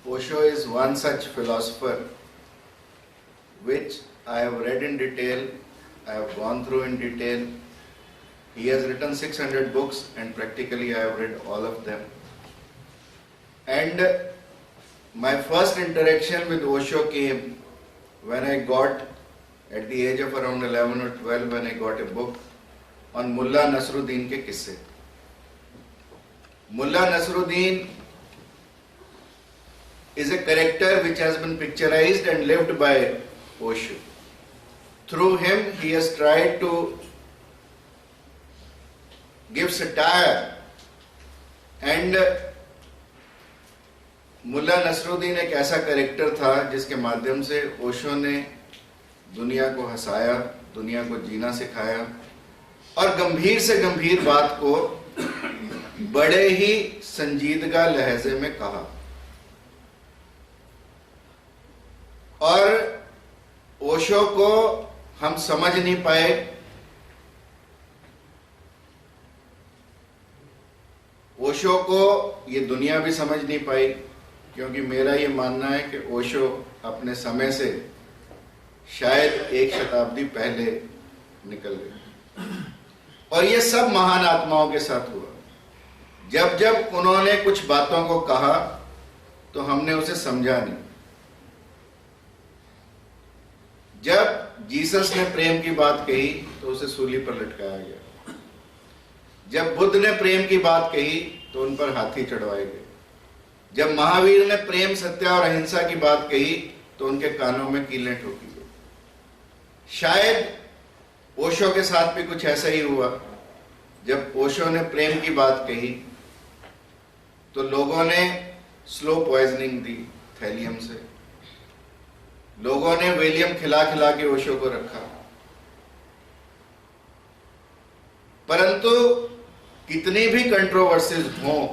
Osho is one such philosopher which I have read in detail, I have gone through in detail. He has written 600 books and practically I have read all of them. And my first interaction with Osho came when I got, at the age of around 11 or 12, when I got a book on Mullah Nasruddin ke kisse. Mullah Nasruddin is a character which has been picturized and lived by Osho. Through him, he has tried to give satire, and Mulla Nasruddin एक ऐसा character था जिसके माध्यम से ओशो ने दुनिया को हंसाया, दुनिया को जीना सिखाया और गंभीर से गंभीर बात को बड़े ही संजीदगा लहजे में कहा। और ओशो को हम समझ नहीं पाए। ओशो को ये दुनिया भी समझ नहीं पाई, क्योंकि मेरा ये मानना है कि ओशो अपने समय से शायद एक शताब्दी पहले निकल गए। और ये सब महान आत्माओं के साथ हुआ। जब जब उन्होंने कुछ बातों को कहा तो हमने उसे समझा नहीं। जब जीसस ने प्रेम की बात कही तो उसे सूली पर लटकाया गया। जब बुद्ध ने प्रेम की बात कही तो उन पर हाथी चढ़वाए गए। जब महावीर ने प्रेम, सत्य और अहिंसा की बात कही तो उनके कानों में कीलें ठोकी गई। शायद ओशो के साथ भी कुछ ऐसा ही हुआ। जब ओशो ने प्रेम की बात कही तो लोगों ने स्लो पॉइजनिंग दी थैलियम से। लोगों ने वेलियम खिला खिला के ओशो को रखा। परंतु कितनी भी कंट्रोवर्सीज हों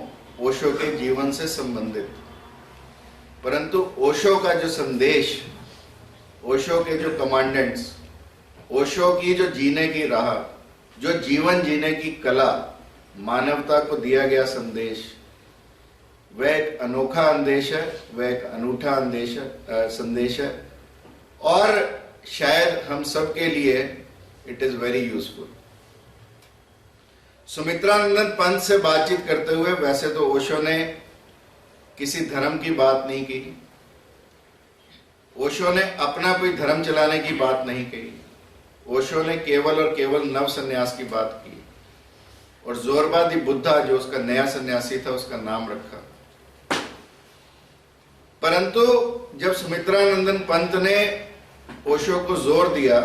ओशो के जीवन से संबंधित, परंतु ओशो का जो संदेश, ओशो के जो कमांडेंट्स, ओशो की जो जीने की राह, जो जीवन जीने की कला, मानवता को दिया गया संदेश, वह एक अनोखा संदेश है, वह एक अनूठा संदेश है और शायद हम सब के लिए it is very useful. Sumitranandan Pant से बातचीत करते हुए वैसे तो ओशो ने किसी धर्म की बात नहीं की, ओशो ने अपना कोई धर्म चलाने की बात नहीं कही। ओशो ने केवल और केवल नव सन्यास की बात की और जोरबादी बुद्धा, जो उसका नया सन्यासी था, उसका नाम रखा। परंतु जब सुमित्रानंदन पंत ने ओशो को जोर दिया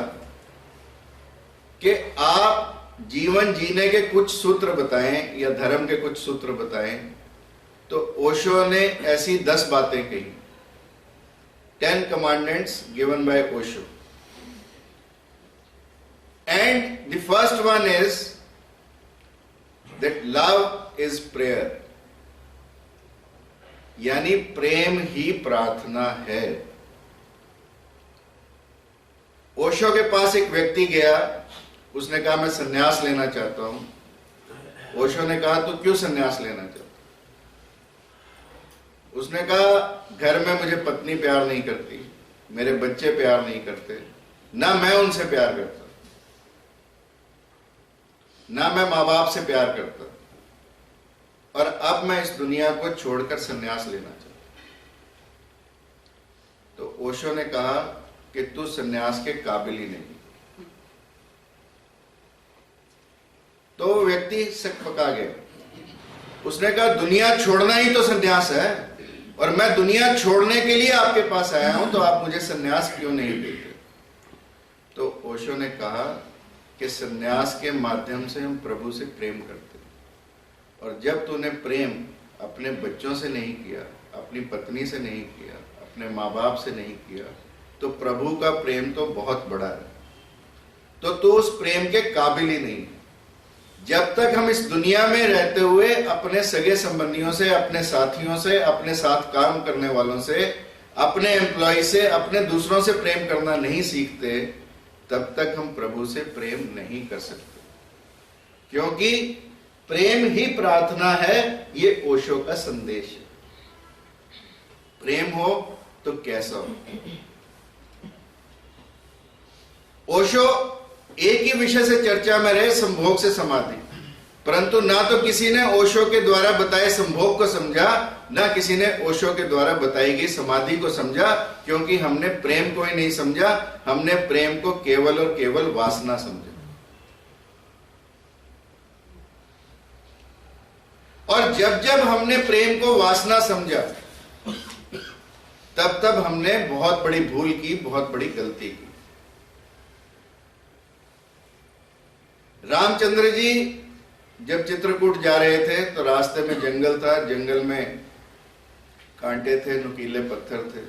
कि आप जीवन जीने के कुछ सूत्र बताएं या धर्म के कुछ सूत्र बताएं, तो ओशो ने ऐसी 10 बातें कही। 10 commandments given by Osho. And the first one is that love is prayer. यानी प्रेम ही प्रार्थना है। ओशो के पास एक व्यक्ति गया, उसने कहा मैं सन्यास लेना चाहता हूं। ओशो ने कहा तू क्यों सन्यास लेना चाहता? उसने कहा घर में मुझे पत्नी प्यार नहीं करती, मेरे बच्चे प्यार नहीं करते, ना मैं उनसे प्यार करता, ना मैं माँ बाप से प्यार करता, और अब मैं इस दुनिया को छोड़कर सन्यास लेना चाहता। तो ओशो ने कहा कि तू सन्यास के काबिल ही नहीं। तो वो व्यक्ति सक पका गया। उसने कहा दुनिया छोड़ना ही तो सन्यास है, और मैं दुनिया छोड़ने के लिए आपके पास आया हूं, तो आप मुझे सन्यास क्यों नहीं देते? तो ओशो ने कहा कि सन्यास के माध्यम से हम प्रभु से प्रेम करते हैं, और जब तूने प्रेम अपने बच्चों से नहीं किया, अपनी पत्नी से नहीं किया, अपने माँ बाप से नहीं किया, तो प्रभु का प्रेम तो बहुत बड़ा है, तो तू उस प्रेम के काबिल ही नहीं। जब तक हम इस दुनिया में रहते हुए अपने सगे संबंधियों से, अपने साथियों से, अपने साथ काम करने वालों से, अपने एम्प्लॉय से, अपने दूसरों से प्रेम करना नहीं सीखते, तब तक हम प्रभु से प्रेम नहीं कर सकते। क्योंकि प्रेम ही प्रार्थना है, ये ओशो का संदेश है। प्रेम हो तो कैसा हो। ओशो एक ही विषय से चर्चा में रहे, संभोग से समाधि, परंतु ना तो किसी ने ओशो के द्वारा बताए संभोग को समझा, ना किसी ने ओशो के द्वारा बताई गई समाधि को समझा, क्योंकि हमने प्रेम को ही नहीं समझा, हमने प्रेम को केवल और केवल वासना समझा। और जब जब हमने प्रेम को वासना समझा, तब तब हमने बहुत बड़ी भूल की, बहुत बड़ी गलती की। रामचंद्र जी जब चित्रकूट जा रहे थे तो रास्ते में जंगल था, जंगल में कांटे थे, नुकीले पत्थर थे।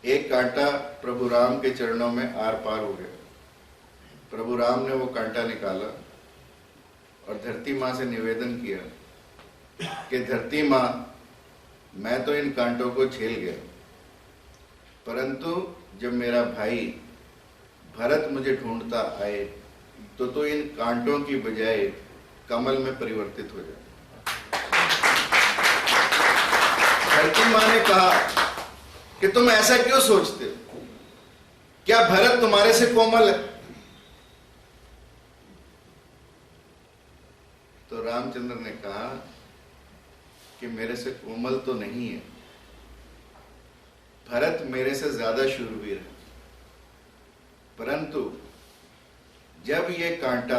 एक कांटा प्रभु राम के चरणों में आर पार हो गया। प्रभु राम ने वो कांटा निकाला और धरती मां से निवेदन किया कि धरती मां, मैं तो इन कांटों को झेल गया, परंतु जब मेरा भाई भरत मुझे ढूंढता आए तो इन कांटों की बजाय कमल में परिवर्तित हो जाए। धरती मां ने कहा कि तुम ऐसा क्यों सोचते हो? क्या भरत तुम्हारे से कोमल है? तो रामचंद्र ने कहा कि मेरे से कोमल तो नहीं है, भरत मेरे से ज्यादा शूरवीर है, परंतु जब ये कांटा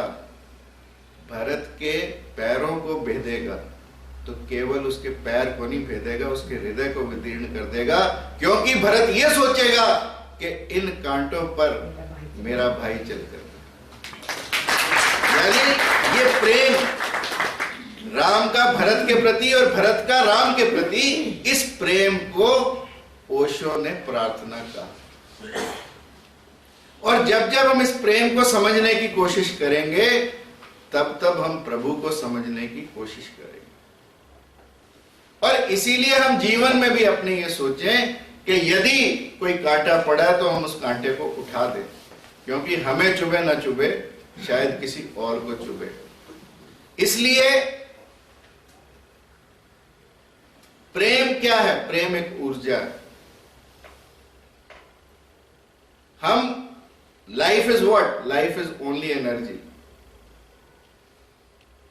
भरत के पैरों को भेदेगा तो केवल उसके पैर को नहीं भेदेगा, उसके हृदय को विदीर्ण कर देगा, क्योंकि भरत ये सोचेगा कि इन कांटों पर मेरा भाई चलकर। यानी ये प्रेम राम का भरत के प्रति और भरत का राम के प्रति, इस प्रेम को ओशो ने प्रार्थना कहा। और जब जब हम इस प्रेम को समझने की कोशिश करेंगे, तब तब हम प्रभु को समझने की कोशिश करेंगे। और इसीलिए हम जीवन में भी अपने ये सोचें कि यदि कोई कांटा पड़ा है तो हम उस कांटे को उठा दें, क्योंकि हमें चुभे ना चुभे, शायद किसी और को चुभे। इसलिए प्रेम क्या है? प्रेम एक ऊर्जा है। हम life is what? Life is only energy.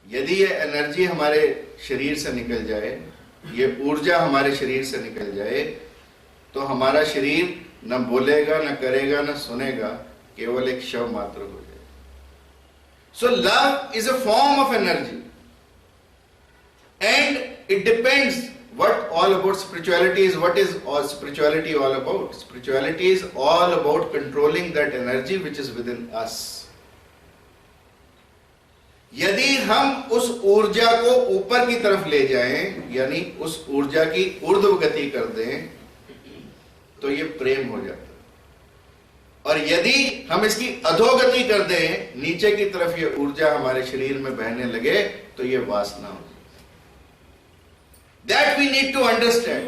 यदि ये एनर्जी हमारे शरीर से निकल जाए, ये ऊर्जा हमारे शरीर से निकल जाए, तो हमारा शरीर न बोलेगा, न करेगा, न सुनेगा, केवल एक शव मात्र हो जाए। So love is a form of energy and it depends what all about spirituality is. What is all spirituality all about? Spirituality is all about controlling that energy which is within us. यदि हम उस ऊर्जा को ऊपर की तरफ ले जाएं, यानी उस ऊर्जा की ऊर्ध्व गति कर दें, तो ये प्रेम हो जाता है। और यदि हम इसकी अधोगति कर दें, नीचे की तरफ ये ऊर्जा हमारे शरीर में बहने लगे, तो ये वासना हो। That we need to understand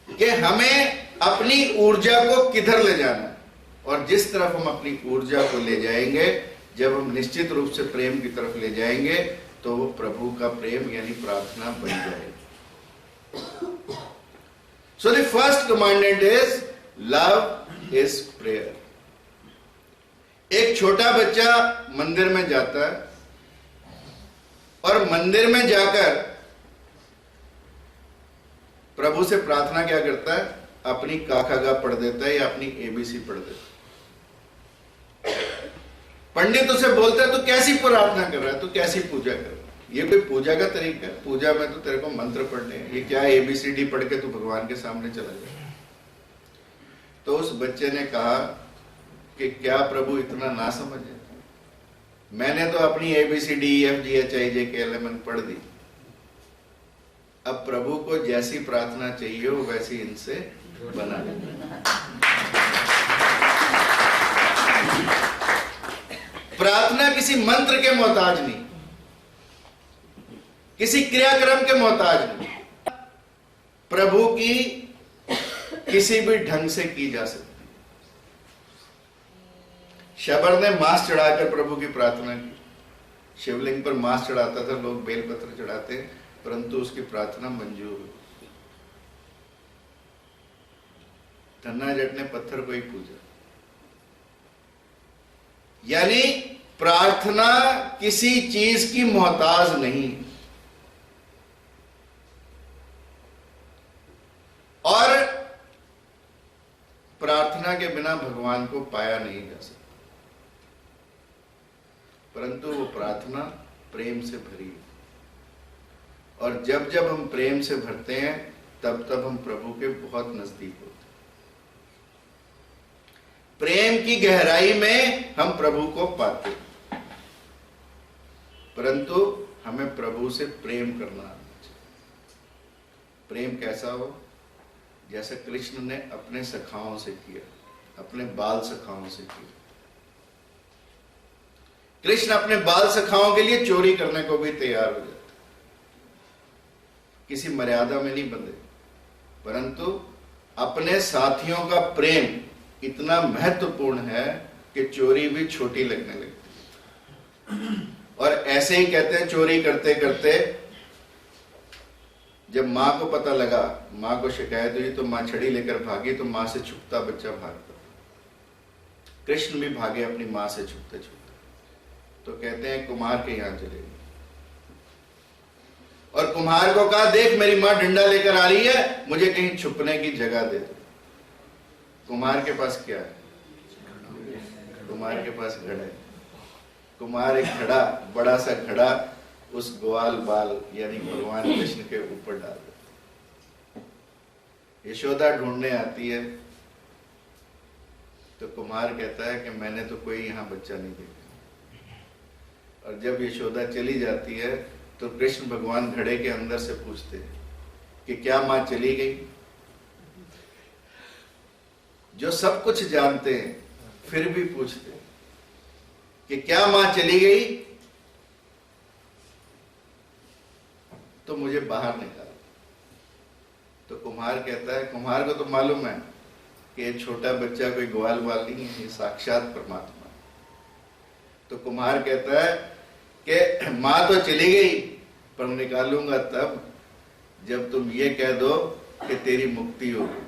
कि हमें अपनी ऊर्जा को किधर ले जाना है, और जिस तरफ हम अपनी ऊर्जा को ले जाएंगे, जब हम निश्चित रूप से प्रेम की तरफ ले जाएंगे, तो वो प्रभु का प्रेम यानी प्रार्थना बन जाएगी। So the first commandment is love is prayer. एक छोटा बच्चा मंदिर में जाता है और मंदिर में जाकर प्रभु से प्रार्थना क्या करता है? अपनी काखा पढ़ देता है या अपनी एबीसी पढ़ देता है। पंडित उसे बोलता है तू कैसी प्रार्थना कर रहा है, तू कैसी पूजा कर रहा है? ये कोई पूजा का तरीका है? पूजा में तो तेरे को मंत्र पढ़ने हैं, ये क्या एबीसीडी पढ़ के तू भगवान के सामने चला जाए? तो उस बच्चे ने कहा कि क्या प्रभु इतना ना समझे? मैंने तो अपनी ABCD EFG HIJ KLMN पढ़ दी, अब प्रभु को जैसी प्रार्थना चाहिए हो वैसी इनसे बना ले। प्रार्थना किसी मंत्र के मोहताज नहीं, किसी क्रियाक्रम के मोहताज नहीं, प्रभु की किसी भी ढंग से की जा सकती। शबर ने मांस चढ़ाकर प्रभु की प्रार्थना की। शिवलिंग पर मांस चढ़ाता था, लोग बेलपत्र चढ़ाते, परंतु उसकी प्रार्थना मंजूर हुई। धन्ना जट ने पत्थर को ही पूजा। यानी प्रार्थना किसी चीज की मोहताज नहीं, और प्रार्थना के बिना भगवान को पाया नहीं जा सकता, परंतु वो प्रार्थना प्रेम से भरी है। और जब जब हम प्रेम से भरते हैं तब तब हम प्रभु के बहुत नजदीक होते हैं। प्रेम की गहराई में हम प्रभु को पाते हैं, परंतु हमें प्रभु से प्रेम करना आना चाहिए। प्रेम कैसा हो? जैसे कृष्ण ने अपने सखाओं से किया, अपने बाल सखाओं से किया। कृष्ण अपने बाल सखाओं के लिए चोरी करने को भी तैयार हो जाते, किसी मर्यादा में नहीं बंधे, परंतु अपने साथियों का प्रेम इतना महत्वपूर्ण है कि चोरी भी छोटी लगने लगती। और ऐसे ही कहते हैं, चोरी करते करते जब मां को पता लगा, मां को शिकायत हुई तो मां छड़ी लेकर भागी, तो मां से छुपता बच्चा भागता। कृष्ण भी भागे अपनी मां से छुपते छुपते। तो कहते हैं कुम्हार के यहां चले गए और कुम्हार को कहा, देख मेरी मां डंडा लेकर आ रही है, मुझे कहीं छुपने की जगह दे दो। कुम्हार के पास क्या है? कुम्हार के पास घड़ा है। कुम्हार एक घड़ा, बड़ा सा घड़ा उस ग्वाल बाल यानी भगवान कृष्ण के ऊपर डाल देता। यशोदा ढूंढने आती है तो कुम्हार कहता है कि मैंने तो कोई यहां बच्चा नहीं देखा। और जब यशोदा चली जाती है तो कृष्ण भगवान घड़े के अंदर से पूछते हैं कि क्या मां चली गई? जो सब कुछ जानते हैं फिर भी पूछते हैं कि क्या मां चली गई? तो मुझे बाहर निकाल। तो कुम्हार कहता है, कुम्हार को तो मालूम है कि ये छोटा बच्चा कोई ग्वाल बाल नहीं है, ये साक्षात परमात्मा है। तो कुम्हार कहता है कि मां तो चली गई, पर निकालूंगा तब जब तुम ये कह दो कि तेरी मुक्ति हो गई।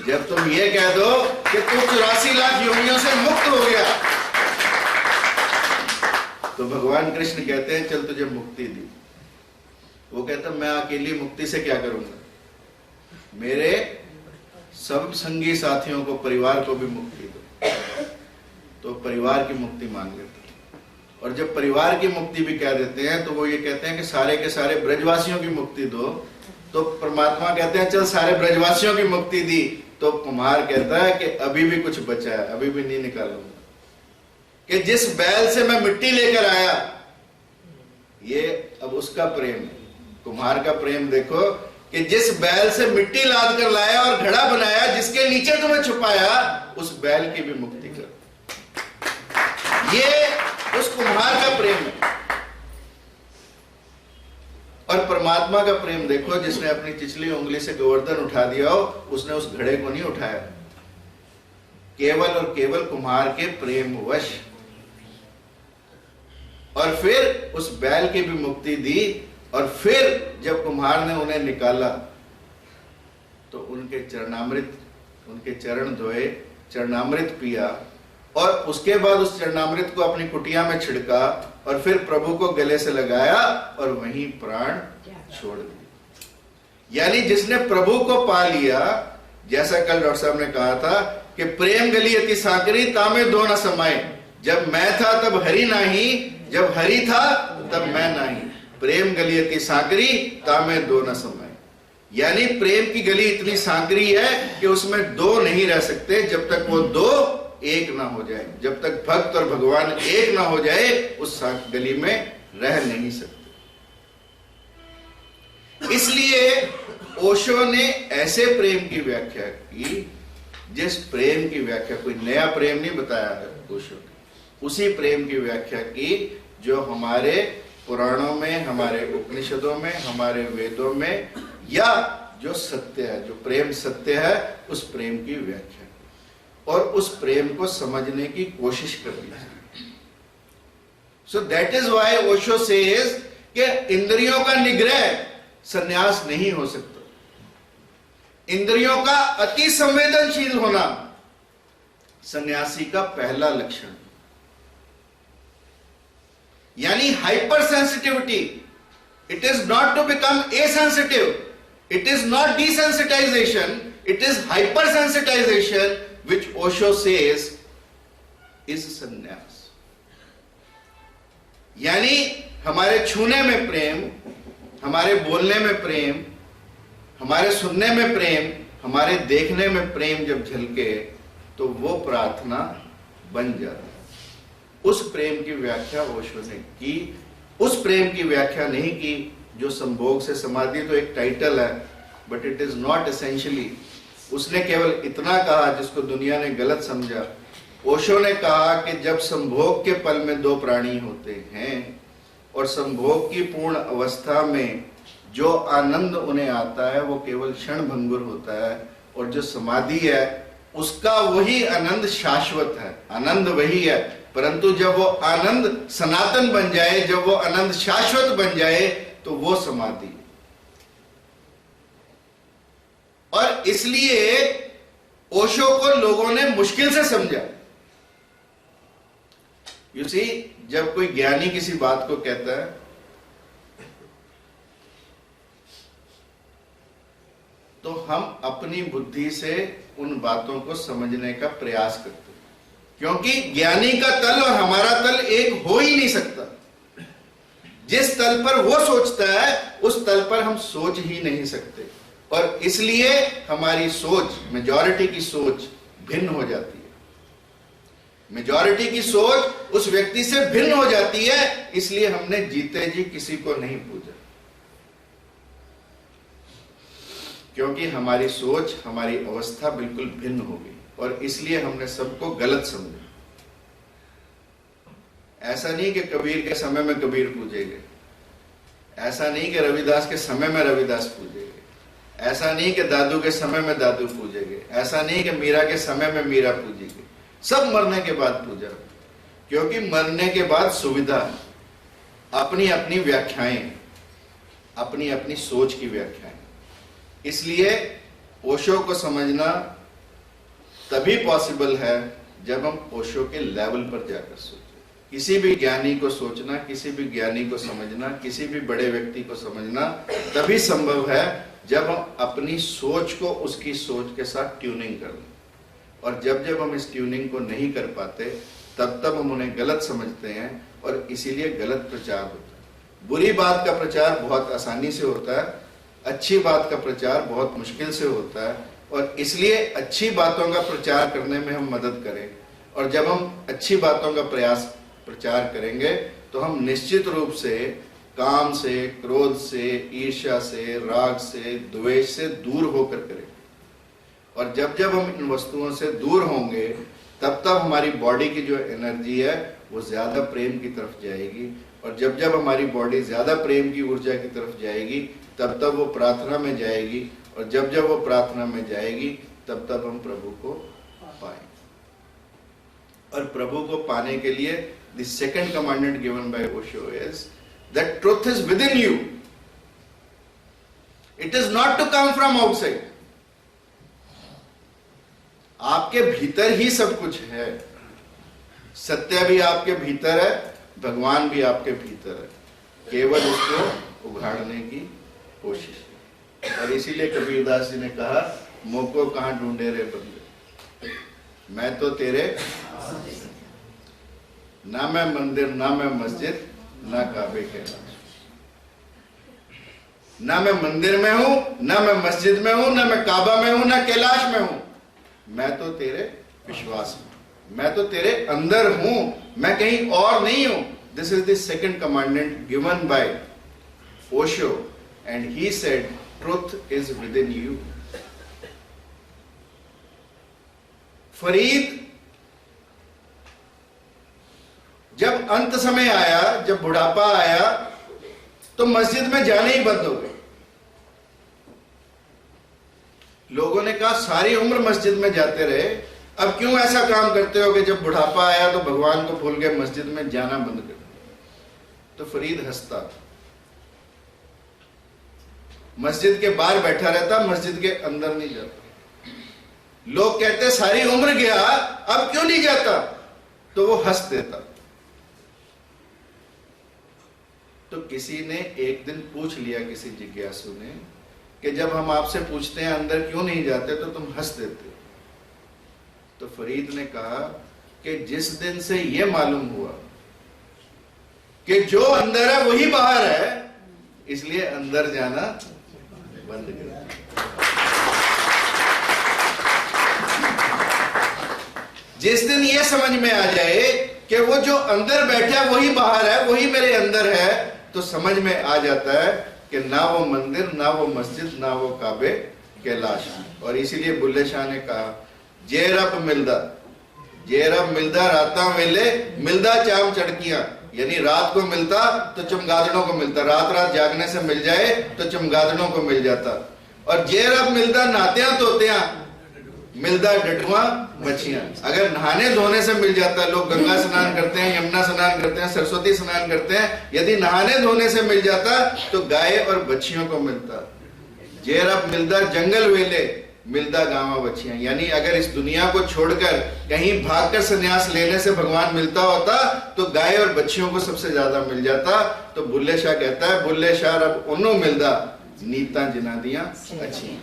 जब तुम ये कह दो कि तू 84 लाख योनियों से मुक्त हो गया। तो भगवान कृष्ण कहते हैं, चल तुझे मुक्ति दी। वो कहता, मैं अकेली मुक्ति से क्या करूंगा? मेरे सब संगी साथियों को, परिवार को भी मुक्ति दो। तो परिवार की मुक्ति मांग लेते हैं। और जब परिवार की मुक्ति भी कह देते हैं तो वो ये कहते हैं कि सारे के सारे ब्रजवासियों की मुक्ति दो। तो परमात्मा कहते हैं, चल सारे ब्रजवासियों की मुक्ति दी। तो कुम्हार कहता है कि अभी भी कुछ बचा है, अभी भी नहीं निकालूंगा। कि जिस बैल से मैं मिट्टी लेकर आया, ये अब उसका प्रेम है। कुम्हार का प्रेम देखो कि जिस बैल से मिट्टी लाद कर लाया और घड़ा बनाया, जिसके नीचे तुम्हें छुपाया, उस बैल की भी मुक्ति कर। ये उस कुम्हार का प्रेम है। और परमात्मा का प्रेम देखो, जिसने अपनी चिचली उंगली से गोवर्धन उठा दिया हो, उसने उस घड़े को नहीं उठाया, केवल और केवल कुम्हार के प्रेम वश। और फिर उस बैल की भी मुक्ति दी। और फिर जब कुम्हार ने उन्हें निकाला तो उनके चरणामृत, उनके चरण धोए, चरणामृत पिया, और उसके बाद उस चरणामृत को अपनी कुटिया में छिड़का और फिर प्रभु को गले से लगाया और वहीं प्राण छोड़ दिए। यानी जिसने प्रभु को पा लिया, जैसा कल डॉक्टर साहब ने कहा था कि प्रेम गली अति साकरी तामे दो न समाये। जब मैं था तब हरि नाही, जब हरि था तब मैं नहीं। प्रेम गली अति साकरी तामे दो न समाये। यानी प्रेम की गली इतनी सांकरी है कि उसमें दो नहीं रह सकते जब तक वो दो एक ना हो जाए। जब तक भक्त और भगवान एक ना हो जाए, उस गली में रह नहीं सकते। इसलिए ओशो ने ऐसे प्रेम की व्याख्या की, जिस प्रेम की व्याख्या, कोई नया प्रेम नहीं बताया है ओशो ने, उसी प्रेम की व्याख्या की जो हमारे पुराणों में, हमारे उपनिषदों में, हमारे वेदों में, या जो सत्य है, जो प्रेम सत्य है, उस प्रेम की व्याख्या और उस प्रेम को समझने की कोशिश करनी है। So that is why Osho says कि इंद्रियों का निग्रह संन्यास नहीं हो सकता। इंद्रियों का अति संवेदनशील होना सन्यासी का पहला लक्षण, यानी hypersensitivity. It is not to become insensitive, it is not desensitisation, it is hypersensitisation which Osho says is sannyas. यानी हमारे छूने में प्रेम, हमारे बोलने में प्रेम, हमारे सुनने में प्रेम, हमारे देखने में प्रेम जब झलके तो वो प्रार्थना बन जाती है। उस प्रेम की व्याख्या ओशो ने की, उस प्रेम की व्याख्या नहीं की जो संभोग से समाधि तो एक टाइटल है, but it is not essentially. उसने केवल इतना कहा जिसको दुनिया ने गलत समझा। ओशो ने कहा कि जब संभोग के पल में दो प्राणी होते हैं और संभोग की पूर्ण अवस्था में जो आनंद उन्हें आता है वो केवल क्षण भंगुर होता है, और जो समाधि है उसका वही आनंद शाश्वत है। आनंद वही है, परंतु जब वो आनंद सनातन बन जाए, जब वो आनंद शाश्वत बन जाए तो वो समाधि। और इसलिए ओशो को लोगों ने मुश्किल से समझा। यू सी, जब कोई ज्ञानी किसी बात को कहता है तो हम अपनी बुद्धि से उन बातों को समझने का प्रयास करते हैं, क्योंकि ज्ञानी का तल और हमारा तल एक हो ही नहीं सकता। जिस तल पर वो सोचता है उस तल पर हम सोच ही नहीं सकते, और इसलिए हमारी सोच, मेजॉरिटी की सोच भिन्न हो जाती है। मेजॉरिटी की सोच उस व्यक्ति से भिन्न हो जाती है, इसलिए हमने जीते जी किसी को नहीं पूजा, क्योंकि हमारी सोच, हमारी अवस्था बिल्कुल भिन्न हो गई, और इसलिए हमने सबको गलत समझा। ऐसा नहीं कि कबीर के समय में कबीर पूजेंगे, ऐसा नहीं कि रविदास के समय में रविदास पूजेंगे, ऐसा नहीं कि दादू के समय में दादू पूजेंगे, ऐसा नहीं कि मीरा के समय में मीरा पूजेंगे। सब मरने के बाद पूजा, क्योंकि मरने के बाद सुविधा, अपनी अपनी व्याख्याएं, अपनी अपनी सोच की व्याख्याएं। इसलिए ओशो को समझना तभी पॉसिबल है जब हम ओशो के लेवल पर जाकर सोचें। किसी भी ज्ञानी को सोचना, किसी भी ज्ञानी को समझना, किसी भी बड़े व्यक्ति को समझना तभी संभव है जब हम अपनी सोच को उसकी सोच के साथ ट्यूनिंग कर लें। और जब जब हम इस ट्यूनिंग को नहीं कर पाते तब तब हम उन्हें गलत समझते हैं, और इसीलिए गलत प्रचार होता है। बुरी बात का प्रचार बहुत आसानी से होता है, अच्छी बात का प्रचार बहुत मुश्किल से होता है, और इसलिए अच्छी बातों का प्रचार करने में हम मदद करें। और जब हम अच्छी बातों का प्रचार करेंगे तो हम निश्चित रूप से काम से, क्रोध से, ईर्ष्या से, राग से, द्वेष से दूर होकर करेंगे। और जब जब हम इन वस्तुओं से दूर होंगे तब तब हमारी बॉडी की जो एनर्जी है वो ज्यादा प्रेम की तरफ जाएगी, और जब जब हमारी बॉडी ज्यादा प्रेम की ऊर्जा की तरफ जाएगी तब तब वो प्रार्थना में जाएगी, और जब जब वो प्रार्थना में जाएगी तब तब हम प्रभु को पाएंगे। और प्रभु को पाने के लिए the second commandment given by Osho is that truth is within you, it is not to come from outside. आपके भीतर ही सब कुछ है, सत्य भी आपके भीतर है, भगवान भी आपके भीतर है, केवल उसको उघाड़ने की कोशिश है। और इसीलिए कबीरदास जी ने कहा, मोको कहां ढूंढे रे बंदे, मैं तो तेरे, ना मैं मंदिर, ना मैं मस्जिद, ना काबे के नाम, ना मैं मंदिर में हूं, ना मैं मस्जिद में हूं, ना मैं काबा में हूं, ना कैलाश में हूं, मैं तो तेरे विश्वास में, मैं तो तेरे अंदर हूं, मैं कहीं और नहीं हूं। This is the second commandment given by Osho, and he said truth is within you. Farid जब अंत समय आया, जब बुढ़ापा आया, तो मस्जिद में जाने ही बंद हो गए। लोगों ने कहा सारी उम्र मस्जिद में जाते रहे, अब क्यों ऐसा काम करते हो कि जब बुढ़ापा आया तो भगवान को भूल के मस्जिद में जाना बंद कर दिया। तो फरीद हंसता मस्जिद के बाहर बैठा रहता, मस्जिद के अंदर नहीं जाता। लोग कहते सारी उम्र गया, अब क्यों नहीं जाता? तो वो हंस देता। तो किसी ने एक दिन पूछ लिया, किसी जिज्ञासु ने, कि जब हम आपसे पूछते हैं अंदर क्यों नहीं जाते तो तुम हंस देते हो। तो फरीद ने कहा कि जिस दिन से यह मालूम हुआ कि जो अंदर है वही बाहर है, इसलिए अंदर जाना बंद कर दिया। जिस दिन यह समझ में आ जाए कि वो जो अंदर बैठा है वही बाहर है, वही मेरे अंदर है, तो समझ में आ जाता है कि ना वो मंदिर, ना वो मस्जिद, ना वो काबे कैलाश। और इसीलिए बुल्ले शाह ने कहा, जे रब मिलदा राता वेले मिलदा चाम चढ़कियां, यानी रात को मिलता तो चमगादड़ों को मिलता, रात रात जागने से मिल जाए तो चमगादड़ों को मिल जाता। और जे रब मिलदा नात्या तोत्या मिलदा डटुआ मछियां, अगर नहाने धोने से मिल जाता, लोग गंगा स्नान करते हैं, यमुना स्नान करते हैं, सरस्वती स्नान करते हैं, यदि नहाने धोने से मिल जाता तो गाय और बच्चियों को मिलता। जे रब मिलदा जंगल वेले मिलदा गांवा बच्चियां, यानी अगर इस दुनिया को छोड़कर कहीं भागकर संन्यास लेने से भगवान मिलता होता तो गाय और बच्चियों को सबसे ज्यादा मिल जाता। तो बुल्ले शाह कहता है, बुल्ले शाह रब उन्हों मिलदा नीता जिना दिया अच्छी,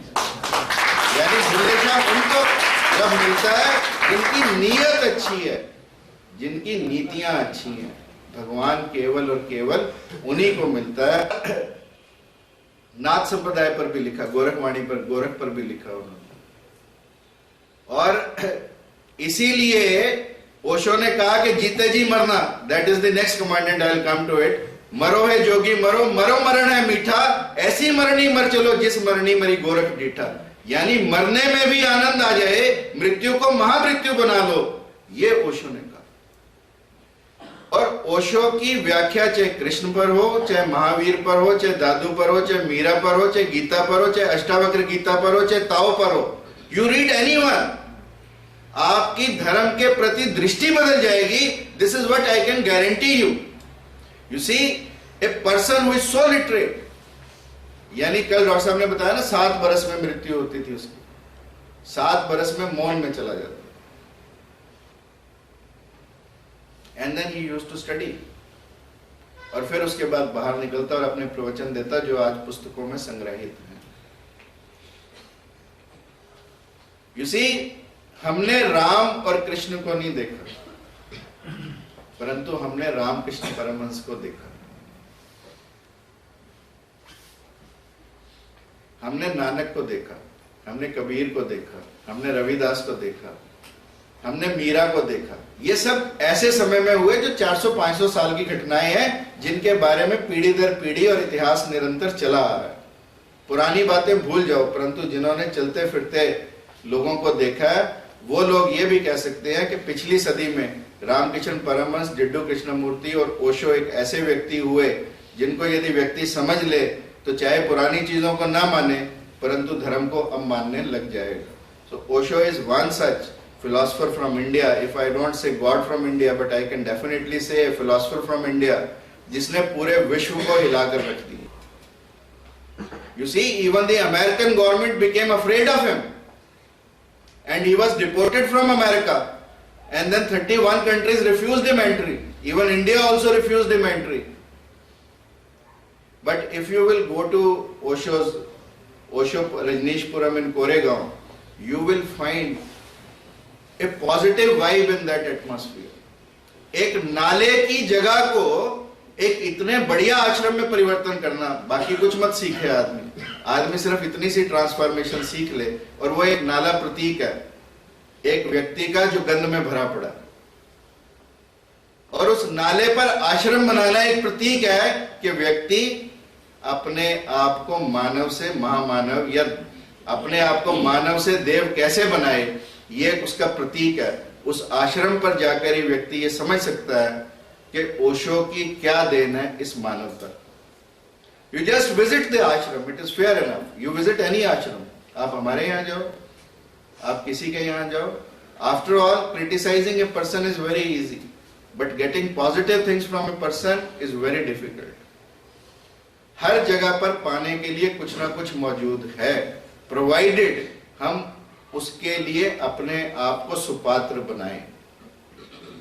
यानी बुल्ले शाह उनको रब मिलता है जिनकी नीयत अच्छी है, जिनकी नीतियां अच्छी हैं। भगवान केवल और केवल उन्हीं को मिलता है। नाथ संप्रदाय पर भी लिखा, गोरखवाणी पर, गोरख पर भी लिखा उन्होंने। और इसीलिए ओशो ने कहा कि जीते जी मरना, that is the next commandment, I will come to it. मरो है जोगी मरो, मरो मरण है मीठा, ऐसी मरनी मर चलो जिस मरनी मरी गोरख डीठा। यानी मरने में भी आनंद आ जाए, मृत्यु को महामृत्यु बना लो, ये ओशो ने कहा। और ओशो की व्याख्या चाहे कृष्ण पर हो, चाहे महावीर पर हो, चाहे दादू पर हो, चाहे मीरा पर हो, चाहे गीता पर हो, चाहे अष्टावक्र गीता पर हो, चाहे ताओ पर हो, यू रीड एनीवन, आपकी धर्म के प्रति दृष्टि बदल जाएगी। This is what I can guarantee you. You see, a person who is so literate, यानी कल डॉक्टर साहब ने बताया ना 7 बरस में मृत्यु होती थी उसकी, 7 बरस में मौन में चला जाता, and then he used to study, और फिर उसके बाद बाहर निकलता और अपने प्रवचन देता जो आज पुस्तकों में संग्रहित हैं। यू सी, हमने राम और कृष्ण को नहीं देखा, परंतु हमने रामकृष्ण परमहंस को देखा। हमने नानक को देखा, हमने कबीर को देखा, हमने रविदास को देखा, हमने मीरा को देखा। ये सब ऐसे समय में हुए जो 400-500 साल की घटनाएं हैं, जिनके बारे में पीढ़ी दर पीढ़ी और इतिहास निरंतर चला आ रहा है। पुरानी बातें भूल जाओ, परंतु जिन्होंने चलते फिरते लोगों को देखा है, वो लोग ये भी कह सकते हैं कि पिछली सदी में रामकृष्ण परमहंस, जिड्डू कृष्णमूर्ति और ओशो एक ऐसे व्यक्ति हुए जिनको यदि व्यक्ति समझ ले तो चाहे पुरानी चीजों को ना माने, परंतु धर्म को अब मानने लग जाएगा। So Osho is one such philosopher from India. If I don't say God from India, but I can definitely say a philosopher from India, जिसने पूरे विश्व को हिलाकर रख दिया। You see, even the American government became afraid of him, and he was deported from America, and then 31 countries refused him entry. Even India also refused him entry. But if you will go to Osho Rajneeshpuram in Koregaon, you will find a positive vibe in that atmosphere. एक नाले की जगह को एक इतने बढ़िया आश्रम में परिवर्तन करना, बाकी कुछ मत सीखे आदमी सिर्फ इतनी सी ट्रांसफॉर्मेशन सीख ले, और वो एक नाला प्रतीक है एक व्यक्ति का जो गंध में भरा पड़ा, और उस नाले पर आश्रम बनाना एक प्रतीक है कि व्यक्ति अपने आप को मानव से महामानव, या अपने आप को मानव से देव कैसे बनाए, ये उसका प्रतीक है। उस आश्रम पर जाकर ही व्यक्ति ये समझ सकता है कि ओशो की क्या देन है इस मानव पर। यू जस्ट विजिट द आश्रम, it is fair enough. You visit any आश्रम, आप हमारे यहाँ जाओ, आप किसी के यहाँ जाओ। After all, criticising a person is very easy, but getting positive things from a person is very difficult. हर जगह पर पाने के लिए कुछ ना कुछ मौजूद है, प्रोवाइडेड हम उसके लिए अपने आप को सुपात्र बनाएं।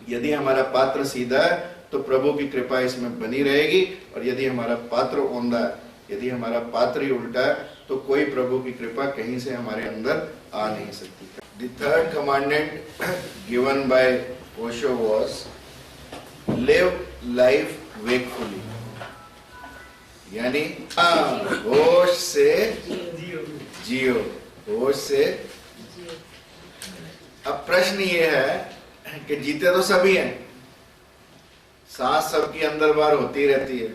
यदि हमारा पात्र सीधा है तो प्रभु की कृपा इसमें बनी रहेगी, और यदि हमारा पात्र औंधा है, यदि हमारा पात्र ही उल्टा है, तो कोई प्रभु की कृपा कहीं से हमारे अंदर आ नहीं सकती। The third commandment given by Osho was live life wakefully, यानी होश से जियो, होश से। अब प्रश्न ये है कि जीते तो सभी हैं, सांस सबकी अंदर बाहर होती रहती है,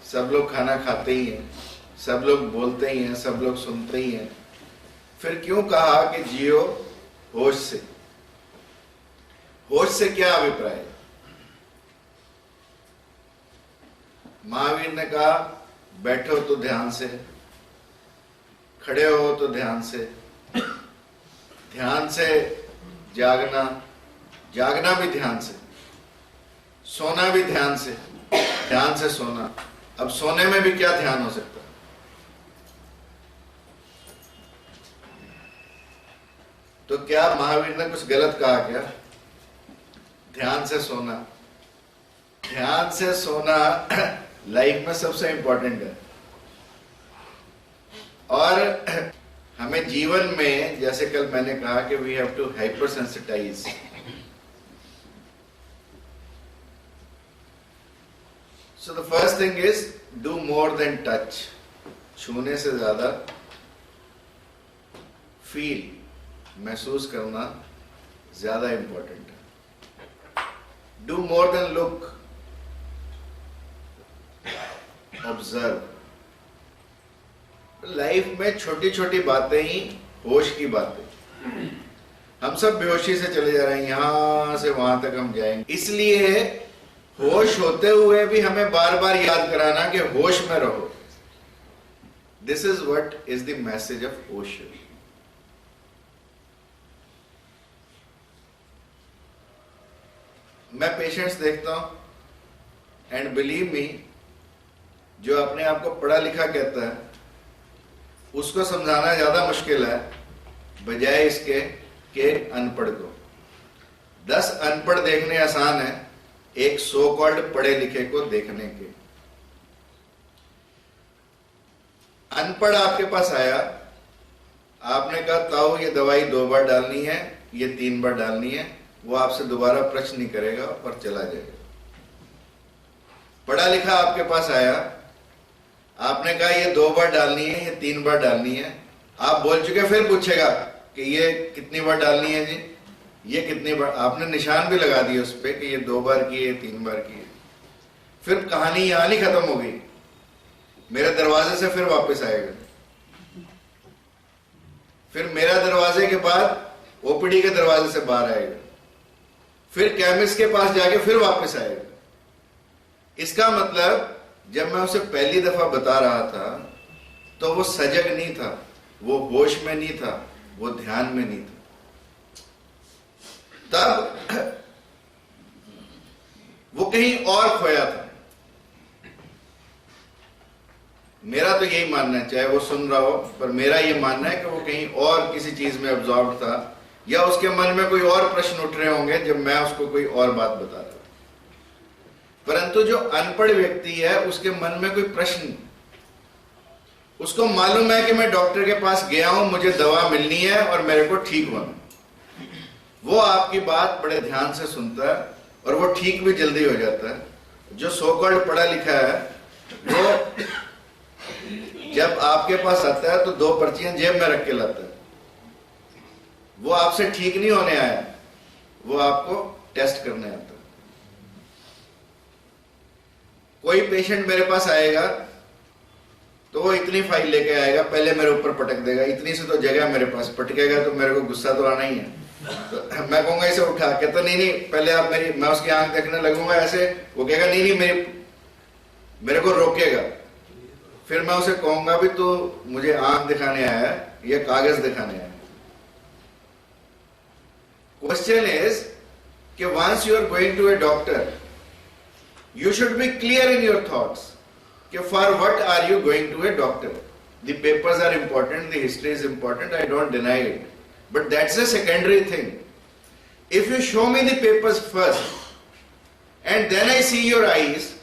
सब लोग खाना खाते ही हैं, सब लोग बोलते ही हैं, सब लोग सुनते ही हैं, फिर क्यों कहा कि जियो होश से? होश से क्या अभिप्राय है? महावीर ने कहा बैठो तो ध्यान से, खड़े हो तो ध्यान से, ध्यान से जागना, जागना भी ध्यान से, सोना भी ध्यान से सोना। अब सोने में भी क्या ध्यान हो सकता है? तो क्या महावीर ने कुछ गलत कहा क्या? ध्यान से सोना, ध्यान से सोना लाइफ में सबसे इंपॉर्टेंट है। और हमें जीवन में, जैसे कल मैंने कहा कि we have to hyper sensitize. So the first thing is do more than touch, छूने से ज्यादा फील, महसूस करना ज्यादा इंपॉर्टेंट है। Do more than look, observe. Life में छोटी छोटी बातें ही होश की बातें। हम सब बेहोशी से चले जा रहे हैं, यहां से वहां तक हम जाएंगे। इसलिए होश होते हुए भी हमें बार बार याद कराना कि होश में रहो। This is what is the message of Osho. मैं पेशेंट्स देखता हूं एंड बिलीव मी, जो अपने आप को पढ़ा लिखा कहता है उसको समझाना ज्यादा मुश्किल है बजाय इसके कि अनपढ़ को। 10 अनपढ़ देखने आसान है एक सो कॉल्ड पढ़े लिखे को देखने के। अनपढ़ आपके पास आया, आपने कहा ताऊ ये दवाई 2 बार डालनी है, ये 3 बार डालनी है, वो आपसे दोबारा प्रश्न नहीं करेगा और चला जाएगा। पढ़ा लिखा आपके पास आया, आपने कहा ये 2 बार डालनी है, ये 3 बार डालनी है, आप बोल चुके, फिर पूछेगा कि ये कितनी बार डालनी है जी, ये कितनी बार, आपने निशान भी लगा दिया उस पर कि ये 2 बार की है, 3 बार की है। फिर कहानी यहां नहीं खत्म हो गई, मेरे दरवाजे से फिर वापस आएगा, फिर मेरा दरवाजे के बाद ओपीडी के दरवाजे से बाहर आएगा, फिर केमिस्ट के पास जाके फिर वापस आएगा। इसका मतलब जब मैं उसे पहली दफा बता रहा था तो वो सजग नहीं था, वो होश में नहीं था, वो ध्यान में नहीं था। तब वो कहीं और खोया था। मेरा तो यही मानना है, चाहे वो सुन रहा हो, पर मेरा ये मानना है कि वो कहीं और किसी चीज में अब्जॉर्ब था, या उसके मन में कोई और प्रश्न उठ रहे होंगे जब मैं उसको कोई और बात बता रहा हूं। परंतु जो अनपढ़ व्यक्ति है उसके मन में कोई प्रश्न, उसको मालूम है कि मैं डॉक्टर के पास गया हूं, मुझे दवा मिलनी है और मेरे को ठीक होना। वो आपकी बात बड़े ध्यान से सुनता है और वो ठीक भी जल्दी हो जाता है। जो सो कॉल्ड पढ़ा लिखा है वो जब आपके पास आता है तो 2 पर्चियां जेब में रख के लाता है। वो आपसे ठीक नहीं होने आया, वो आपको टेस्ट करने आता है। कोई पेशेंट मेरे पास आएगा तो वो इतनी फाइल लेके आएगा, पहले मेरे ऊपर पटक देगा, इतनी से तो जगह मेरे पास, पटकेगा तो मेरे को गुस्सा तो आना ही है। तो मैं कहूंगा इसे उठा के, तो नहीं पहले आप मेरी, मैं उसकी आंख देखने लगूंगा ऐसे, वो कहेगा नहीं मेरे को रोकेगा। फिर मैं उसे कहूंगा भी तो मुझे आंख दिखाने आया या कागज दिखाने आया। क्वेश्चन इज कि once you are going to a doctor, you should be clear in your thoughts. कि for what are you going to a doctor? The papers are important, the history is important, I don't deny it. But that's a secondary thing. If you show me the papers first and then I see your eyes,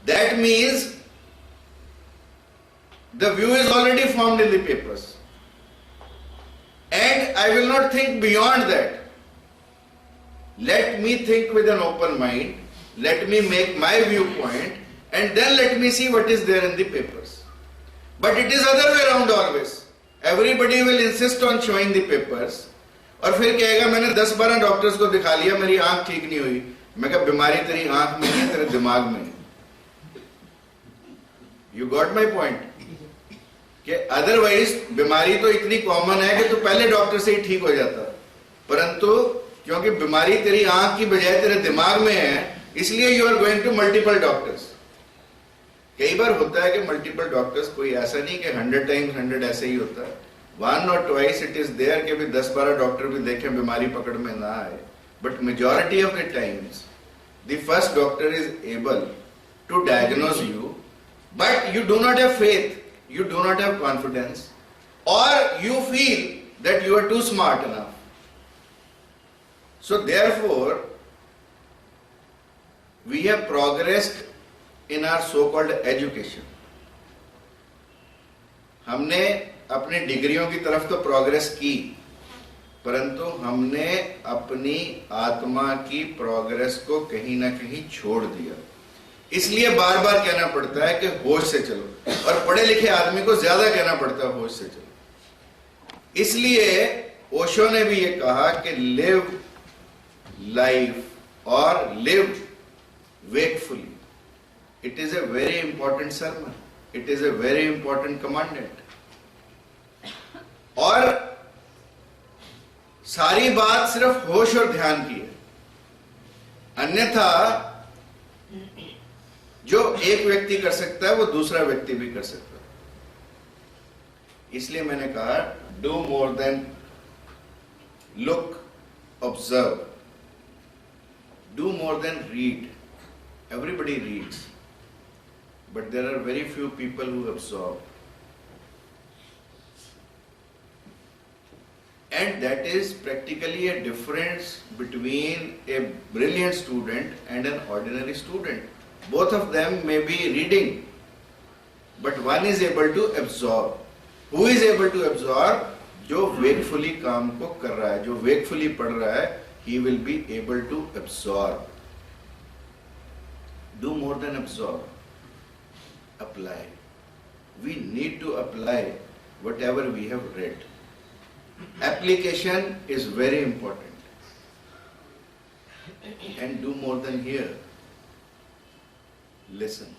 that means the view is already formed in the papers. And I will not think beyond that. Let me think with an open mind, let me make my viewpoint, and then let me see what is there in the papers. But it is other way around always. Everybody will insist on showing the papers. और फिर कहेगा मैंने 10-12 doctors को दिखा लिया, मेरी आंख ठीक नहीं हुई. मैं कहा बीमारी तेरी आंख में नहीं, तेरे दिमाग में. You got my point? कि अदरवाइज बीमारी तो इतनी कॉमन है कि तू पहले डॉक्टर से ही ठीक हो जाता, परंतु क्योंकि बीमारी तेरी आंख की बजाय तेरे दिमाग में है, इसलिए you are going to multiple doctors. कई बार होता है कि मल्टीपल डॉक्टर्स, कोई ऐसा नहीं कि 100 times 100 ऐसे ही होता है. 1 or 2 इट इज देयर कि भी 10-12 डॉक्टर भी देखें बीमारी पकड़ में ना आए. But majority of the times the first doctor is able to diagnose you, but you do not have faith, you do not have confidence, or you feel that you are too smart enough. So therefore, we have progressed in our so-called education. हमने अपनी डिग्रियों की तरफ तो progress की, परंतु हमने अपनी आत्मा की प्रोग्रेस को कहीं ना कहीं छोड़ दिया. इसलिए बार बार कहना पड़ता है कि होश से चलो, और पढ़े लिखे आदमी को ज्यादा कहना पड़ता है होश से चलो. इसलिए ओशो ने भी ये कहा कि लिव लाइफ और live wakefully. It is a very important sermon, it is a very important commandment. और सारी बात सिर्फ होश और ध्यान की है. अन्यथा जो एक व्यक्ति कर सकता है वो दूसरा व्यक्ति भी कर सकता है. इसलिए मैंने कहा do more than look, observe, do more than read. Everybody reads, but there are very few people who absorb. And that is practically a difference between a brilliant student and an ordinary student. Both of them may be reading, but one is able to absorb. Who is able to absorb? जो wakefully काम को कर रहा है, जो wakefully पढ़ रहा है, he will be able to absorb. Do more than absorb. Apply. We need to apply whatever we have read. Application is very important. And do more than hear. Listen.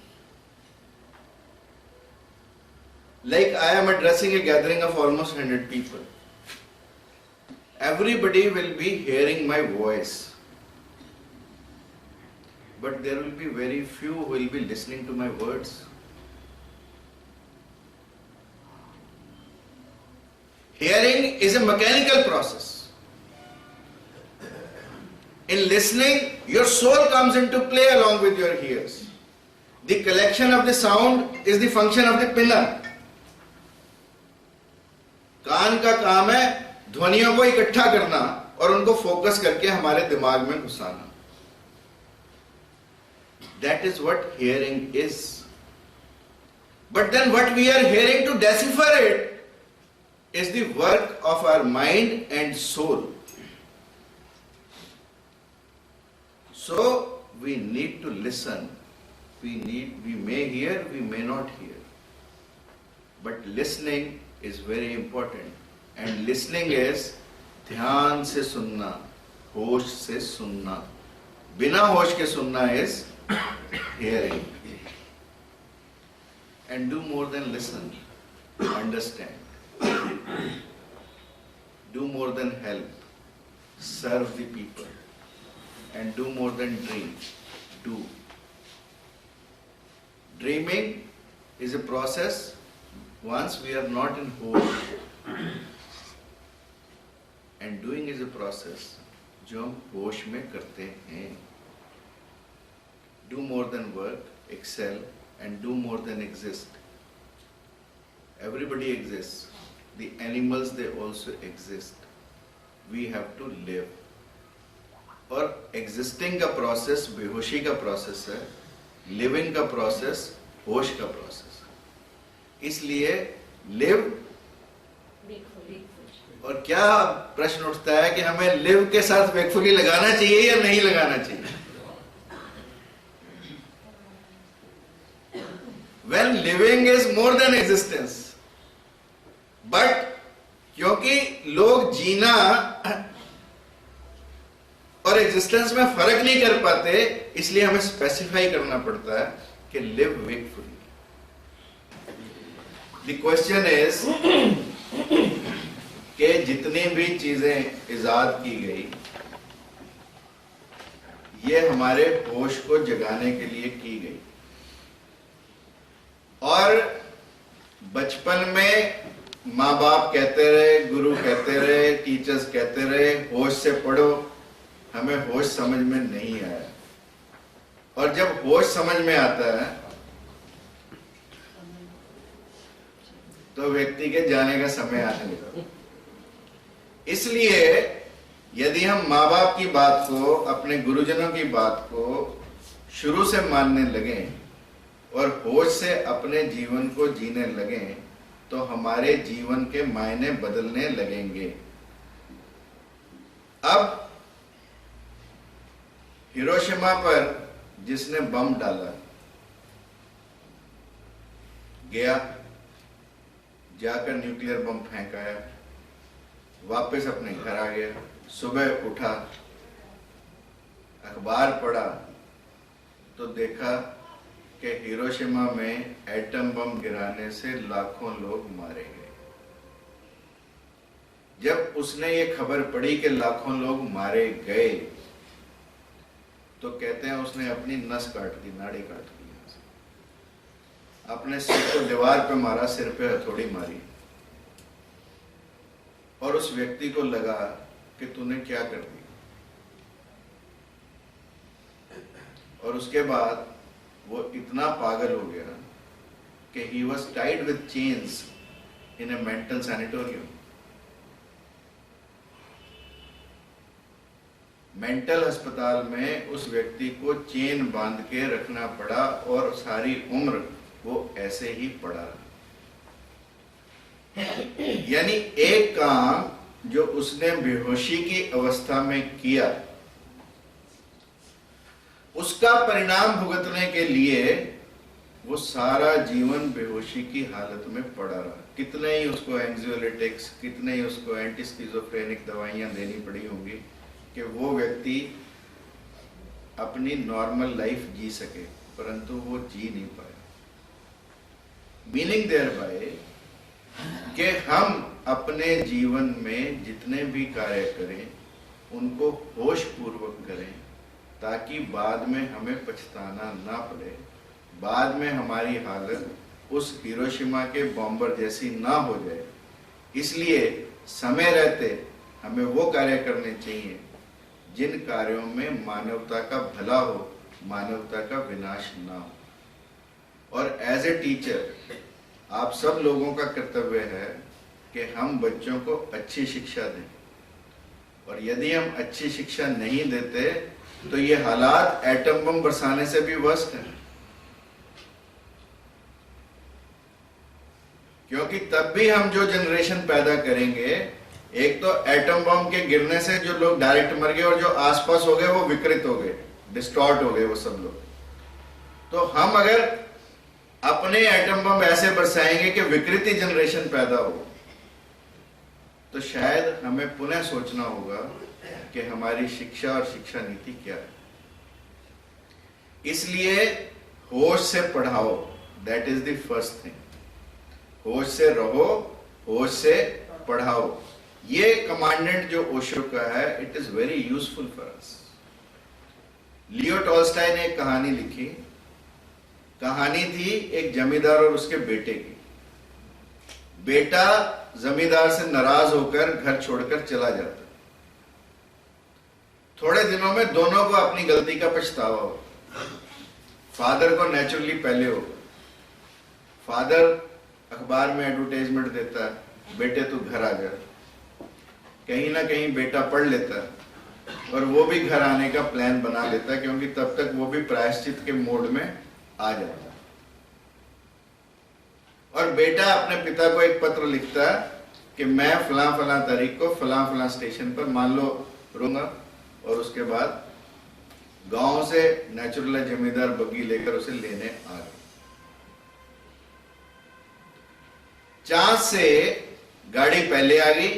Like I am addressing a gathering of almost 100 people. Everybody will be hearing my voice. But there will be very few who will be listening to my words. Hearing is a mechanical process. In listening, your soul comes into play along with your ears. The collection of the sound is the function of the pillar. कान का काम है ध्वनियों को इकट्ठा करना और उनको focus करके हमारे दिमाग में घुसाना. That is what hearing is. But then what we are hearing, to decipher it is the work of our mind and soul. So we need to listen. We may hear, we may not hear. But listening is very important. And listening is ध्यान से सुनना, होश से सुनना. बिना होश के सुनना is hearing. And do more than listen. Understand. Do more than help. Serve the people. And do more than dream. Do. Dreaming is a process once we are not in hosh. And doing is a process जो हम होश में करते हैं. Do more than work, excel and do more than exist. Everybody exists. The animals, they also exist. We have to live. और existing का process बेहोशी का process है, living का process होश का process है. इसलिए live. और क्या प्रश्न उठता है कि हमें live के साथ wakefully लगाना चाहिए या नहीं लगाना चाहिए? When living is more than existence, but क्योंकि लोग जीना और एग्जिस्टेंस में फर्क नहीं कर पाते, इसलिए हमें स्पेसिफाई करना पड़ता है कि लिव वेकफुली. द क्वेश्चन इज कि जितनी भी चीजें इजाद की गई, ये हमारे होश को जगाने के लिए की गई. और बचपन में माँ बाप कहते रहे, गुरु कहते रहे, टीचर्स कहते रहे, होश से पढ़ो. हमें होश समझ में नहीं आया. और जब होश समझ में आता है तो व्यक्ति के जाने का समय आने लगा. इसलिए यदि हम माँ बाप की बात को, अपने गुरुजनों की बात को शुरू से मानने लगे और होश से अपने जीवन को जीने लगे, तो हमारे जीवन के मायने बदलने लगेंगे. अब हिरोशिमा पर जिसने बम डाला, गया, जाकर न्यूक्लियर बम फेंक आया, वापस अपने घर आ गया. सुबह उठा, अखबार पढ़ा तो देखा कि हिरोशिमा में एटम बम गिराने से लाखों लोग मारे गए. जब उसने ये खबर पढ़ी कि लाखों लोग मारे गए, तो कहते हैं उसने अपनी नस काट दी, नाड़ी काट दी. अपने सिर को दीवार पे मारा, सिर पे हथौड़ी मारी, और उस व्यक्ति को लगा कि तूने क्या कर दिया. और उसके बाद वो इतना पागल हो गया कि he was tied with chains in a mental sanatorium. Mental अस्पताल में उस व्यक्ति को चेन बांध के रखना पड़ा और सारी उम्र वो ऐसे ही पड़ा. यानी एक काम जो उसने बेहोशी की अवस्था में किया, उसका परिणाम भुगतने के लिए वो सारा जीवन बेहोशी की हालत में पड़ा रहा. कितने ही उसको एंग्जियोलिटिक्स, कितने ही उसको एंटी स्किज़ोफ्रेनिक दवाइयां देनी पड़ी होंगी कि वो व्यक्ति अपनी नॉर्मल लाइफ जी सके, परंतु वो जी नहीं पाया. मीनिंग देयर बाय कि हम अपने जीवन में जितने भी कार्य करें उनको होश पूर्वक करें, ताकि बाद में हमें पछताना ना पड़े, बाद में हमारी हालत उस हिरोशिमा के बॉम्बर जैसी ना हो जाए. इसलिए समय रहते हमें वो कार्य करने चाहिए जिन कार्यों में मानवता का भला हो, मानवता का विनाश ना हो. और एज ए टीचर आप सब लोगों का कर्तव्य है कि हम बच्चों को अच्छी शिक्षा दें. और यदि हम अच्छी शिक्षा नहीं देते तो ये हालात एटम बम बरसाने से भी वर्स्ट है. क्योंकि तब भी हम जो जनरेशन पैदा करेंगे, एक तो एटम बम के गिरने से जो लोग डायरेक्ट मर गए और जो आसपास हो गए वो विकृत हो गए, डिस्टॉर्ट हो गए वो सब लोग. तो हम अगर अपने एटम बम ऐसे बरसाएंगे कि विकृति जनरेशन पैदा हो, तो शायद हमें पुनः सोचना होगा कि हमारी शिक्षा और शिक्षा नीति क्या है. इसलिए होश से पढ़ाओ, that is the first thing. होश से रहो, होश से पढ़ाओ. ये कमांडेंट जो ओशो का है, it is very useful for us. Leo Tolstoy ने एक कहानी लिखी. कहानी थी एक जमींदार और उसके बेटे की. बेटा जमींदार से नाराज होकर घर छोड़कर चला जाता. थोड़े दिनों में दोनों को अपनी गलती का पछतावा हो. फादर को नेचुरली पहले हो, फादर अखबार में एडवर्टाइजमेंट देता है, बेटे तू घर आ जा। कहीं ना कहीं बेटा पढ़ लेता है और वो भी घर आने का प्लान बना लेता है, क्योंकि तब तक वो भी प्रायश्चित के मोड में आ जाता है। और बेटा अपने पिता को एक पत्र लिखता है कि मैं फलां फलां तारीख को फलां फलां स्टेशन पर मान लो रहूंगा, और उसके बाद गांव से नेचुरल जमींदार बग्गी लेकर उसे लेने आ गए। चांस से गाड़ी पहले आ गई,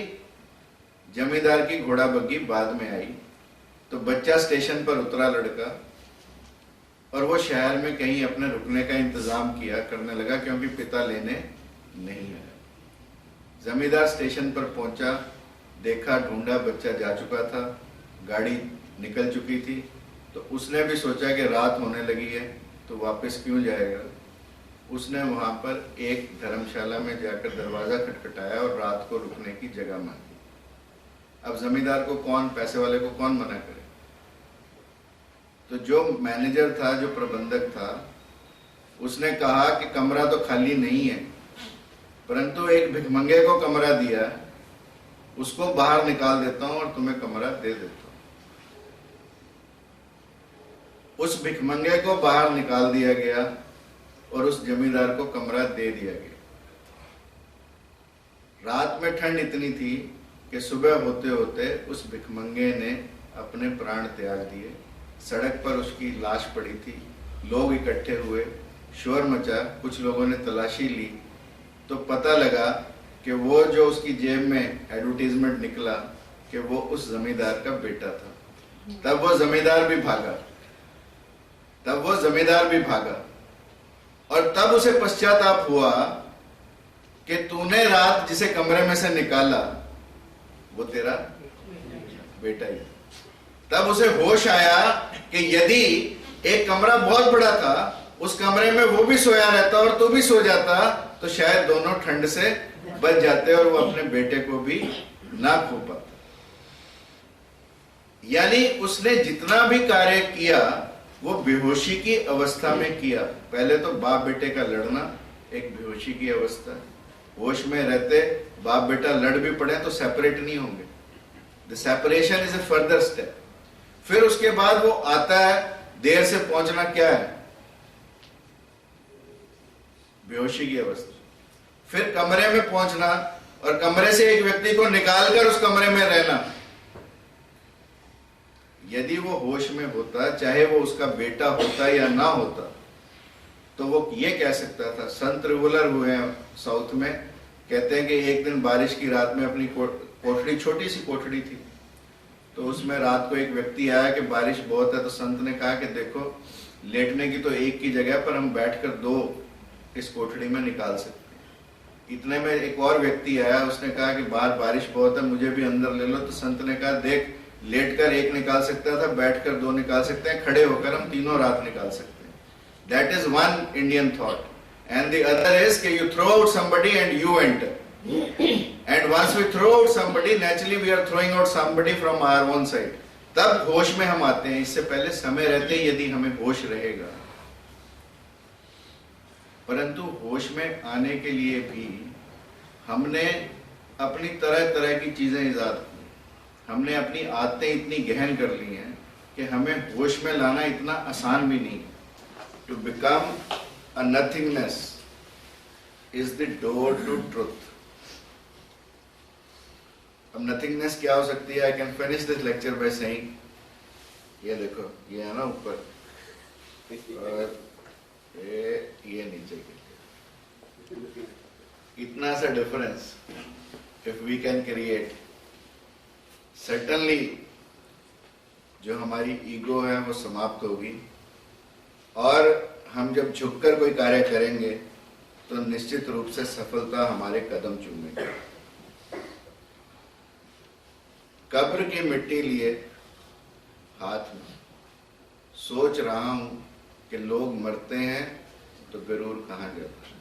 जमींदार की घोड़ा बग्गी बाद में आई। तो बच्चा स्टेशन पर उतरा लड़का, और वो शहर में कहीं अपने रुकने का इंतजाम किया करने लगा, क्योंकि पिता लेने नहीं आया। जमींदार स्टेशन पर पहुंचा, देखा, ढूंढा, बच्चा जा चुका था, गाड़ी निकल चुकी थी। तो उसने भी सोचा कि रात होने लगी है तो वापस क्यों जाएगा। उसने वहां पर एक धर्मशाला में जाकर दरवाजा खटखटाया और रात को रुकने की जगह मांगी। अब जमींदार को कौन, पैसे वाले को कौन मना करे। तो जो मैनेजर था, जो प्रबंधक था, उसने कहा कि कमरा तो खाली नहीं है, परंतु एक भिखमंगे को कमरा दिया, उसको बाहर निकाल देता हूं और तुम्हें कमरा दे देता हूं। उस भिखमंगे को बाहर निकाल दिया गया और उस जमींदार को कमरा दे दिया गया। रात में ठंड इतनी थी कि सुबह होते होते उस भिखमंगे ने अपने प्राण त्याग दिए। सड़क पर उसकी लाश पड़ी थी, लोग इकट्ठे हुए, शोर मचा, कुछ लोगों ने तलाशी ली, तो पता लगा कि वो जो उसकी जेब में एडवर्टीजमेंट निकला कि वो उस जमींदार का बेटा था। तब वो जमींदार भी भागा, और तब उसे पश्चाताप हुआ कि तूने रात जिसे कमरे में से निकाला वो तेरा बेटा ही। तब उसे होश आया कि यदि एक कमरा बहुत बड़ा था, उस कमरे में वो भी सोया रहता और तू भी सो जाता, तो शायद दोनों ठंड से बच जाते और वो अपने बेटे को भी ना खो पाता। यानी उसने जितना भी कार्य किया वो बेहोशी की अवस्था में किया। पहले तो बाप बेटे का लड़ना एक बेहोशी की अवस्था। होश में रहते बाप बेटा लड़ भी पड़े तो सेपरेट नहीं होंगे। The separation is a further step. फिर उसके बाद वो आता है, देर से पहुंचना क्या है? बेहोशी की अवस्था। फिर कमरे में पहुंचना और कमरे से एक व्यक्ति को निकालकर उस कमरे में रहना। यदि वो होश में होता, चाहे वो उसका बेटा होता या ना होता, तो वो ये कह सकता था। संत रेगुलर हुए हैं साउथ में, कहते हैं कि एक दिन बारिश की रात में अपनी कोठड़ी, छोटी सी कोठड़ी थी, तो उसमें रात को एक व्यक्ति आया कि बारिश बहुत है। तो संत ने कहा कि देखो, लेटने की तो एक की जगह पर हम बैठकर दो इस कोठड़ी में निकाल सकते हैं। इतने में एक और व्यक्ति आया, उसने कहा कि बाहर बारिश बहुत है, मुझे भी अंदर ले लो। तो संत ने कहा, देख, लेटकर एक निकाल सकता था, बैठकर दो निकाल सकते हैं, खड़े होकर हम तीनों रात निकाल सकते हैं। That is one Indian thought. And the other is कि you throw out somebody and you enter. And once we throw out somebody, naturally we are throwing out somebody from our own side. तब होश में हम आते हैं। इससे पहले समय रहते यदि हमें होश रहेगा। परंतु होश में आने के लिए भी हमने अपनी तरह तरह की चीजें इजाद की। हमने अपनी आदतें इतनी गहन कर ली हैं कि हमें होश में लाना इतना आसान भी नहीं। To become a nothingness is the door to truth. अब नथिंगनेस क्या हो सकती है? I can finish this lecture by saying, ये देखो, ये है ना ऊपर और ये नीचे के, इतना सा difference if we can create, certainly जो हमारी ईगो है वो समाप्त होगी। और हम जब झुककर कोई कार्य करेंगे तो निश्चित रूप से सफलता हमारे कदम चूमेगी। कब्र की मिट्टी लिए हाथ में सोच रहा हूं कि लोग मरते हैं तो गरूर कहां जाता है।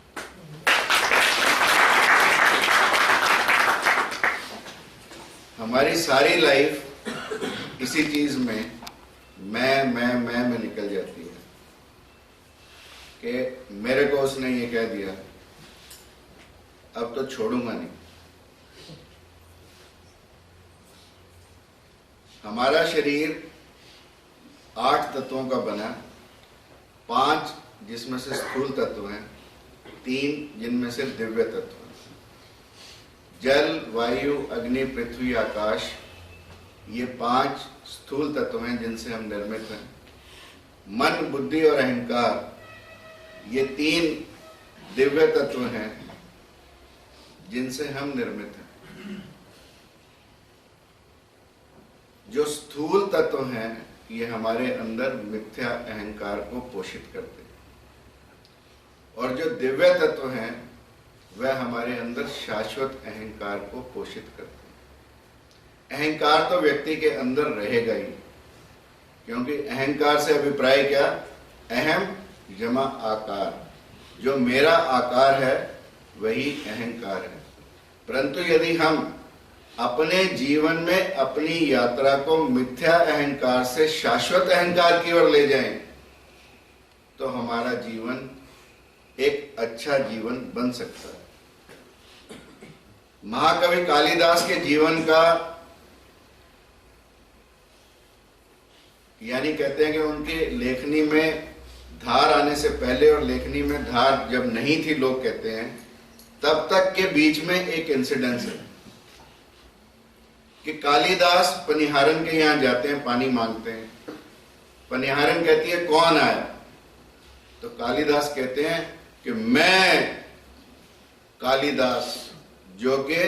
हमारी सारी लाइफ इसी चीज में मैं निकल जाती है कि मेरे को उसने ये कह दिया, अब तो छोड़ूंगा नहीं। हमारा शरीर 8 तत्वों का बना, 5 जिसमें से स्थूल तत्व हैं, 3 जिनमें से दिव्य तत्व हैं। जल, वायु, अग्नि, पृथ्वी, आकाश, ये 5 स्थूल तत्व हैं जिनसे हम निर्मित हैं। मन, बुद्धि और अहंकार, ये 3 दिव्य तत्व हैं जिनसे हम निर्मित हैं। जो स्थूल तत्व हैं ये हमारे अंदर मिथ्या अहंकार को पोषित करते हैं, और जो दिव्य तत्व हैं वह हमारे अंदर शाश्वत अहंकार को पोषित करते हैं। अहंकार तो व्यक्ति के अंदर रहेगा ही, क्योंकि अहंकार से अभिप्राय क्या? अहम जमा आकार, जो मेरा आकार है वही अहंकार है। परंतु यदि हम अपने जीवन में अपनी यात्रा को मिथ्या अहंकार से शाश्वत अहंकार की ओर ले जाएं, तो हमारा जीवन एक अच्छा जीवन बन सकता है। महाकवि कालिदास के जीवन का, यानी कहते हैं कि उनके लेखनी में धार आने से पहले और लेखनी में धार जब नहीं थी, लोग कहते हैं, तब तक के बीच में एक इंसिडेंस है कि कालिदास पनिहारन के यहां जाते हैं, पानी मांगते हैं। पनिहारन कहती है कौन आया? तो कालिदास कहते हैं कि मैं कालिदास, जो कि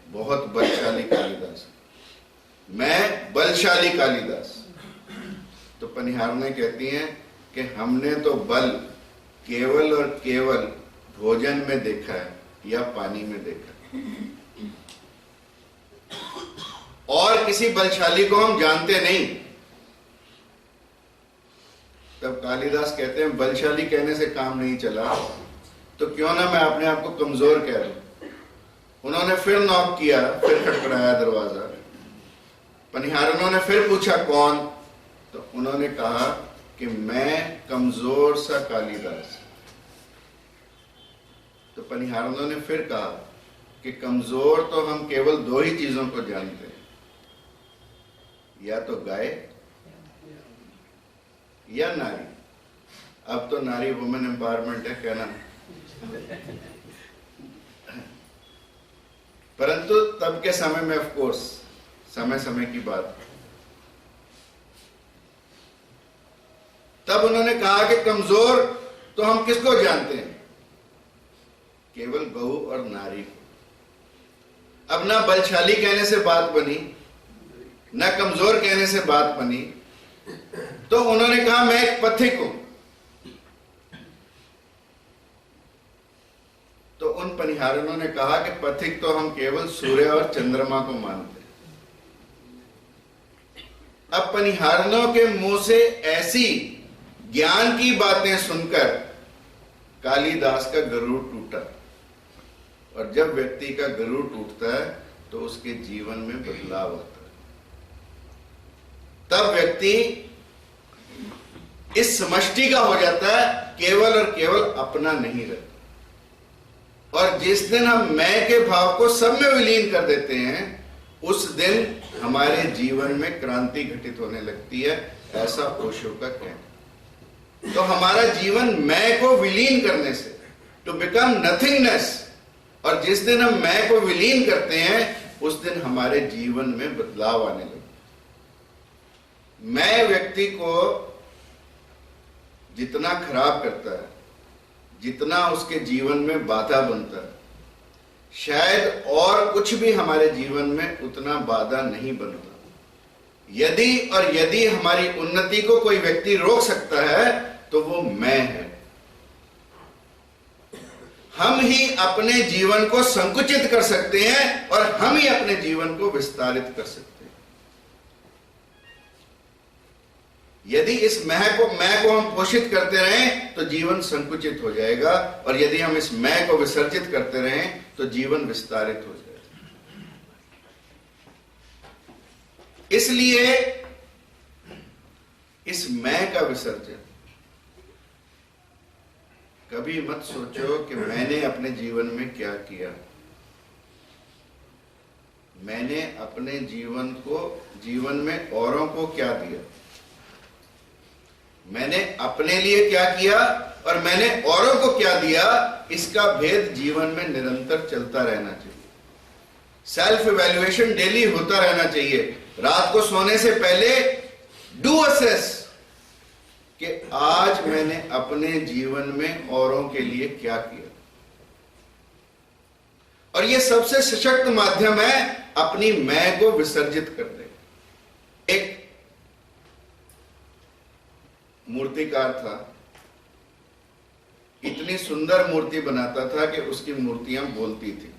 बहुत बलशाली कालिदास, मैं बलशाली कालिदास। तो पनिहारने कहती हैं कि हमने तो बल केवल और केवल भोजन में देखा है या पानी में देखा, और किसी बलशाली को हम जानते नहीं। तब कालिदास कहते हैं बलशाली कहने से काम नहीं चला, तो क्यों ना मैं अपने आप को कमजोर कह दूं। उन्होंने फिर नॉक किया, फिर खटखटाया दरवाजा। पनिहारनों ने फिर पूछा कौन? तो उन्होंने कहा कि मैं कमजोर सा कालिदास। तो पनिहारनों ने फिर कहा कि कमजोर तो हम केवल 2 ही चीजों को जानते हैं, या तो गाय या नारी। अब तो नारी वुमेन एम्पावरमेंट है कहना, परंतु तब के समय में ऑफ कोर्स समय समय की बात। तब उन्होंने कहा कि कमजोर तो हम किसको जानते हैं? केवल गऊ और नारी को। अब ना बलशाली कहने से बात बनी, ना कमजोर कहने से बात बनी, तो उन्होंने कहा मैं एक पथिक हूं। तो उन पनिहारनों ने कहा कि पथिक तो हम केवल सूर्य और चंद्रमा को मानते हैं। अब पनिहारनों के मुंह से ऐसी ज्ञान की बातें सुनकर कालिदास का गरुड़ टूटा, और जब व्यक्ति का गरुड़ टूटता है तो उसके जीवन में बदलाव आता है। तब व्यक्ति इस समष्टि का हो जाता है, केवल और केवल अपना नहीं रहता। और जिस दिन हम मैं के भाव को सब में विलीन कर देते हैं, उस दिन हमारे जीवन में क्रांति घटित होने लगती है, ऐसा ओशो का कहना। तो हमारा जीवन मैं को विलीन करने से, टू बिकम नथिंगनेस, और जिस दिन हम मैं को विलीन करते हैं उस दिन हमारे जीवन में बदलाव आने लगता है। मैं व्यक्ति को जितना खराब करता है, जितना उसके जीवन में बाधा बनता है, शायद और कुछ भी हमारे जीवन में उतना बाधा नहीं बनता। यदि हमारी उन्नति को कोई व्यक्ति रोक सकता है तो वो मैं है। हम ही अपने जीवन को संकुचित कर सकते हैं और हम ही अपने जीवन को विस्तारित कर सकते हैं। यदि इस मैं को हम पोषित करते रहें तो जीवन संकुचित हो जाएगा, और यदि हम इस मैं को विसर्जित करते रहें तो जीवन विस्तारित हो जाएगा। इसलिए इस मैं का विसर्जन, कभी मत सोचो कि मैंने अपने जीवन में क्या किया। मैंने अपने जीवन में औरों को क्या दिया, मैंने अपने लिए क्या किया और मैंने औरों को क्या दिया, इसका भेद जीवन में निरंतर चलता रहना चाहिए। सेल्फ इवैल्यूएशन डेली होता रहना चाहिए। रात को सोने से पहले डू असेस कि आज मैंने अपने जीवन में औरों के लिए क्या किया। और यह सबसे सशक्त माध्यम है अपनी मैं को विसर्जित करने। एक मूर्तिकार था, इतनी सुंदर मूर्ति बनाता था कि उसकी मूर्तियां बोलती थी।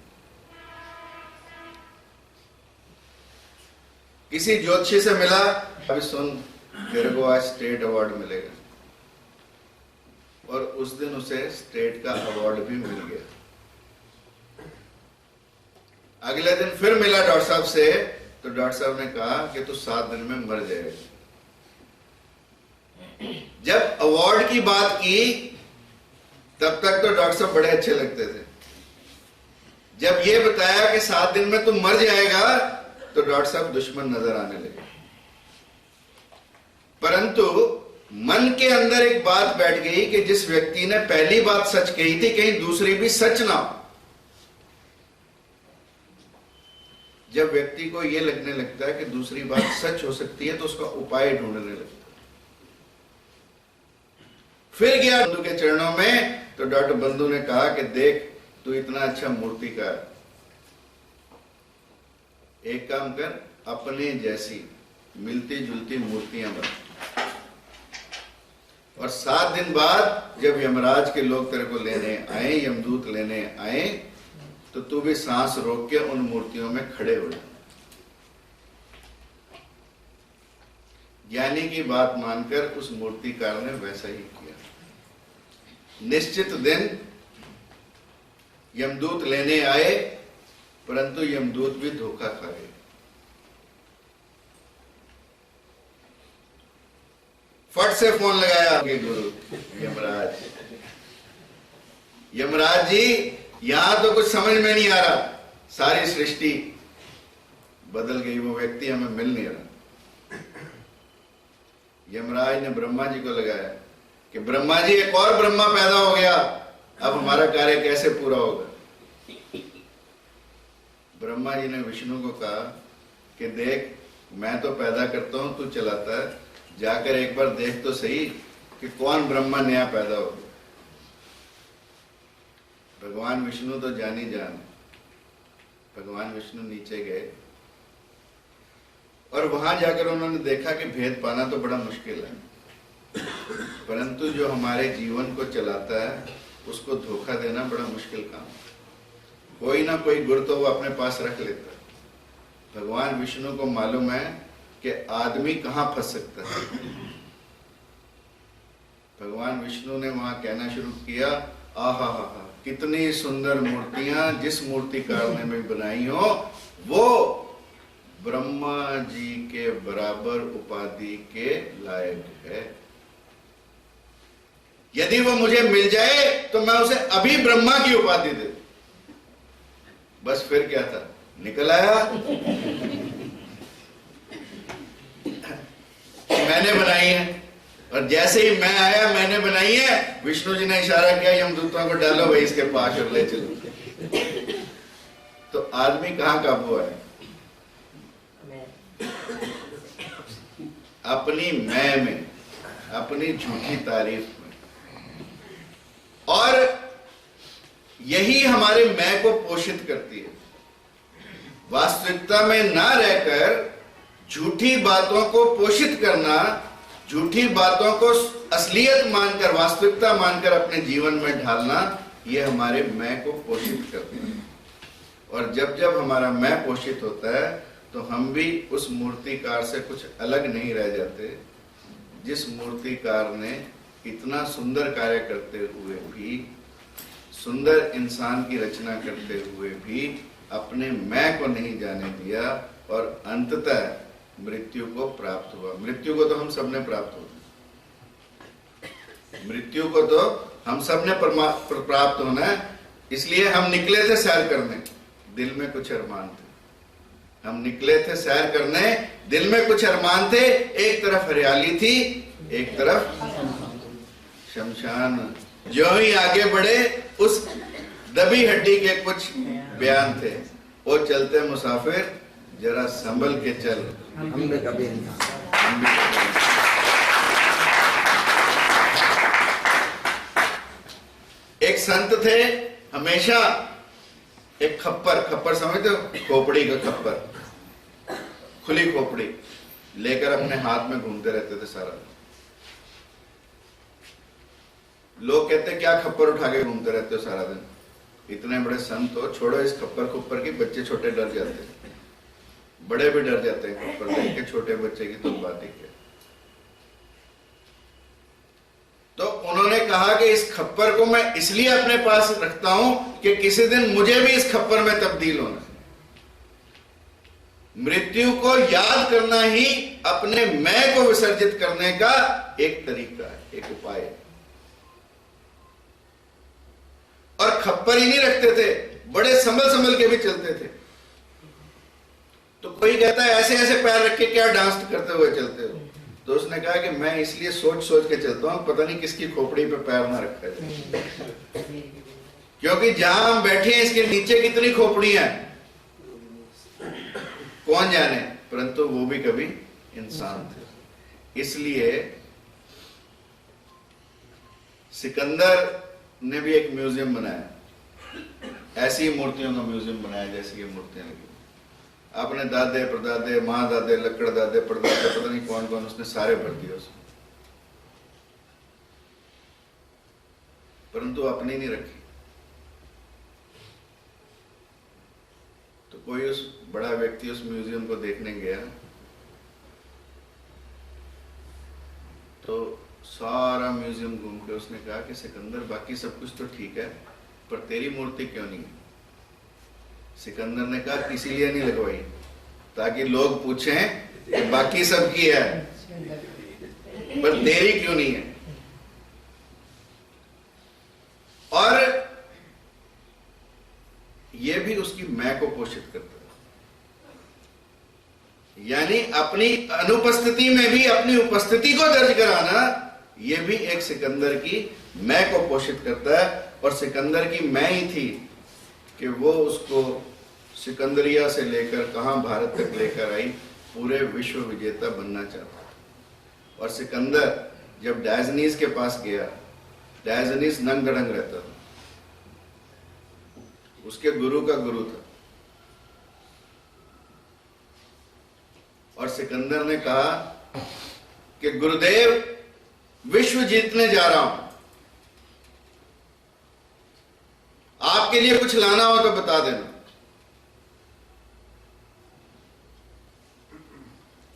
किसी ज्योतिषी से मिला, अभी सुन तेरे को आज स्टेट अवार्ड मिलेगा, और उस दिन उसे स्टेट का अवार्ड भी मिल गया। अगले दिन फिर मिला डॉक्टर साहब से, तो डॉक्टर साहब ने कहा कि तू 7 दिन में मर जाएगा। जब अवार्ड की बात की तब तक तो डॉक्टर साहब बड़े अच्छे लगते थे। जब ये बताया कि 7 दिन में तू मर जाएगा, तो डॉक्टर साहब दुश्मन नजर आने लगे। परंतु मन के अंदर एक बात बैठ गई कि जिस व्यक्ति ने पहली बात सच कही थी, कहीं दूसरी भी सच ना हो। जब व्यक्ति को यह लगने लगता है कि दूसरी बात सच हो सकती है, तो उसका उपाय ढूंढने लगता है। फिर गया बंधु के चरणों में, तो डॉक्टर बंधु ने कहा कि देख तू इतना अच्छा मूर्तिकार, एक काम कर, अपने जैसी मिलती जुलती मूर्तियां बना, और 7 दिन बाद जब यमराज के लोग तेरे को लेने आए, यमदूत लेने आए, तो तू भी सांस रोक के उन मूर्तियों में खड़े हो जा। ज्ञानी की बात मानकर उस मूर्तिकार ने वैसा ही किया। निश्चित दिन यमदूत लेने आए, परंतु यमदूत भी धोखा खा गए। फट से फोन लगाया के गुरु यमराज, यमराज जी यहां तो कुछ समझ में नहीं आ रहा, सारी सृष्टि बदल गई, वो व्यक्ति हमें मिल नहीं रहा। यमराज ने ब्रह्मा जी को लगाया कि ब्रह्मा जी एक और ब्रह्मा पैदा हो गया, अब हमारा कार्य कैसे पूरा होगा। ब्रह्मा जी ने विष्णु को कहा कि देख मैं तो पैदा करता हूं, तू चलाता है, जाकर एक बार देख तो सही कि कौन ब्रह्मा नया पैदा हो गया। भगवान विष्णु तो जानी जान, भगवान विष्णु नीचे गए और वहां जाकर उन्होंने देखा कि भेद पाना तो बड़ा मुश्किल है, परंतु जो हमारे जीवन को चलाता है उसको धोखा देना बड़ा मुश्किल काम है। कोई ना कोई गुण तो वो अपने पास रख लेता है। भगवान विष्णु को मालूम है कि आदमी कहां फंस सकता है। भगवान विष्णु ने वहां कहना शुरू किया, आहा हा, कितनी सुंदर मूर्तियां जिस मूर्तिकार ने भी बनाई हो, वो ब्रह्मा जी के बराबर उपाधि के लायक है। यदि वो मुझे मिल जाए तो मैं उसे अभी ब्रह्मा की उपाधि दे दूं। बस फिर क्या था, निकल आया मैंने बनाई है, और जैसे ही मैं आया मैंने बनाई है, विष्णु जी ने इशारा किया यमदूतों को डालो भाई इसके पास और ले चलो। तो आदमी कहां काबू है? अपनी मैं में, अपनी झूठी तारीफ में। और यही हमारे मैं को पोषित करती है। वास्तविकता में ना रहकर झूठी बातों को पोषित करना, झूठी बातों को असलियत मानकर, वास्तविकता मानकर अपने जीवन में ढालना, यह हमारे मैं को पोषित करता है। और जब जब हमारा मैं पोषित होता है तो हम भी उस मूर्तिकार से कुछ अलग नहीं रह जाते, जिस मूर्तिकार ने इतना सुंदर कार्य करते हुए भी, सुंदर इंसान की रचना करते हुए भी अपने मैं को नहीं जाने दिया और अंततः मृत्यु को प्राप्त हुआ। मृत्यु को तो हम सबने प्राप्त होना, मृत्यु को तो हम सबने प्राप्त होना है। इसलिए हम निकले थे सैर करने, दिल में कुछ अरमान थे, हम निकले थे सैर करने, दिल में कुछ अरमान थे, एक तरफ हरियाली थी, एक तरफ शमशान। जो ही आगे बढ़े उस दबी हड्डी के कुछ बयान थे, वो चलते मुसाफिर जरा संभल के चल, हम भी कभी नहीं। हम भी कभी नहीं। एक संत थे, हमेशा एक खप्पर समझते हो, खोपड़ी का खप्पर, खुली खोपड़ी लेकर अपने हाथ में घूमते रहते थे सारा दिन। लोग कहते क्या खप्पर उठा के घूमते रहते हो सारा दिन, इतने बड़े संत हो, छोड़ो इस खप्पर की, बच्चे छोटे डर जाते हैं, बड़े भी डर जाते हैं खप्पर देख के, छोटे बच्चे की तो बात ही क्या। तो उन्होंने कहा कि इस खप्पर को मैं इसलिए अपने पास रखता हूं कि किसी दिन मुझे भी इस खप्पर में तब्दील होना है। मृत्यु को याद करना ही अपने मैं को विसर्जित करने का एक तरीका है, एक उपाय है। और खप्पर ही नहीं रखते थे, बड़े संभल के भी चलते थे। तो कोई कहता है ऐसे ऐसे पैर रख के क्या डांस करते हुए चलते हो, तो उसने कहा कि मैं इसलिए सोच के चलता हूं, पता नहीं किसकी खोपड़ी पे पैर ना रखा जाए, क्योंकि जहां हम बैठे हैं इसके नीचे कितनी खोपड़ी है कौन जाने, परंतु वो भी कभी इंसान थे। इसलिए सिकंदर ने भी एक म्यूजियम बनाया, ऐसी मूर्तियों का म्यूजियम बनाया जैसी ये मूर्तियां लगी। अपने दादे परदादे महादादे लकड़ दादे परदादे पता नहीं कौन कौन उसने सारे भर दिए उसमें, परंतु अपनी नहीं रखी। तो कोई उस बड़ा व्यक्ति उस म्यूजियम को देखने गया, तो सारा म्यूजियम घूम के उसने कहा कि सिकंदर बाकी सब कुछ तो ठीक है, पर तेरी मूर्ति क्यों नहीं है। सिकंदर ने कहा इसीलिए नहीं लगवाई ताकि लोग पूछें कि बाकी सब की है पर तेरी क्यों नहीं है। और यह भी उसकी मैं को पोषित करता है, यानी अपनी अनुपस्थिति में भी अपनी उपस्थिति को दर्ज कराना, यह भी एक सिकंदर की मैं को पोषित करता है। और सिकंदर की मैं ही थी कि वो उसको सिकंदरिया से लेकर कहां भारत तक लेकर आई, पूरे विश्व विजेता बनना चाहता था। और सिकंदर जब डायजनीस के पास गया, डायजनीस नंग दड़ंग रहता था, उसके गुरु का गुरु था, और सिकंदर ने कहा कि गुरुदेव विश्व जीतने जा रहा हूं, आपके लिए कुछ लाना हो तो बता देना।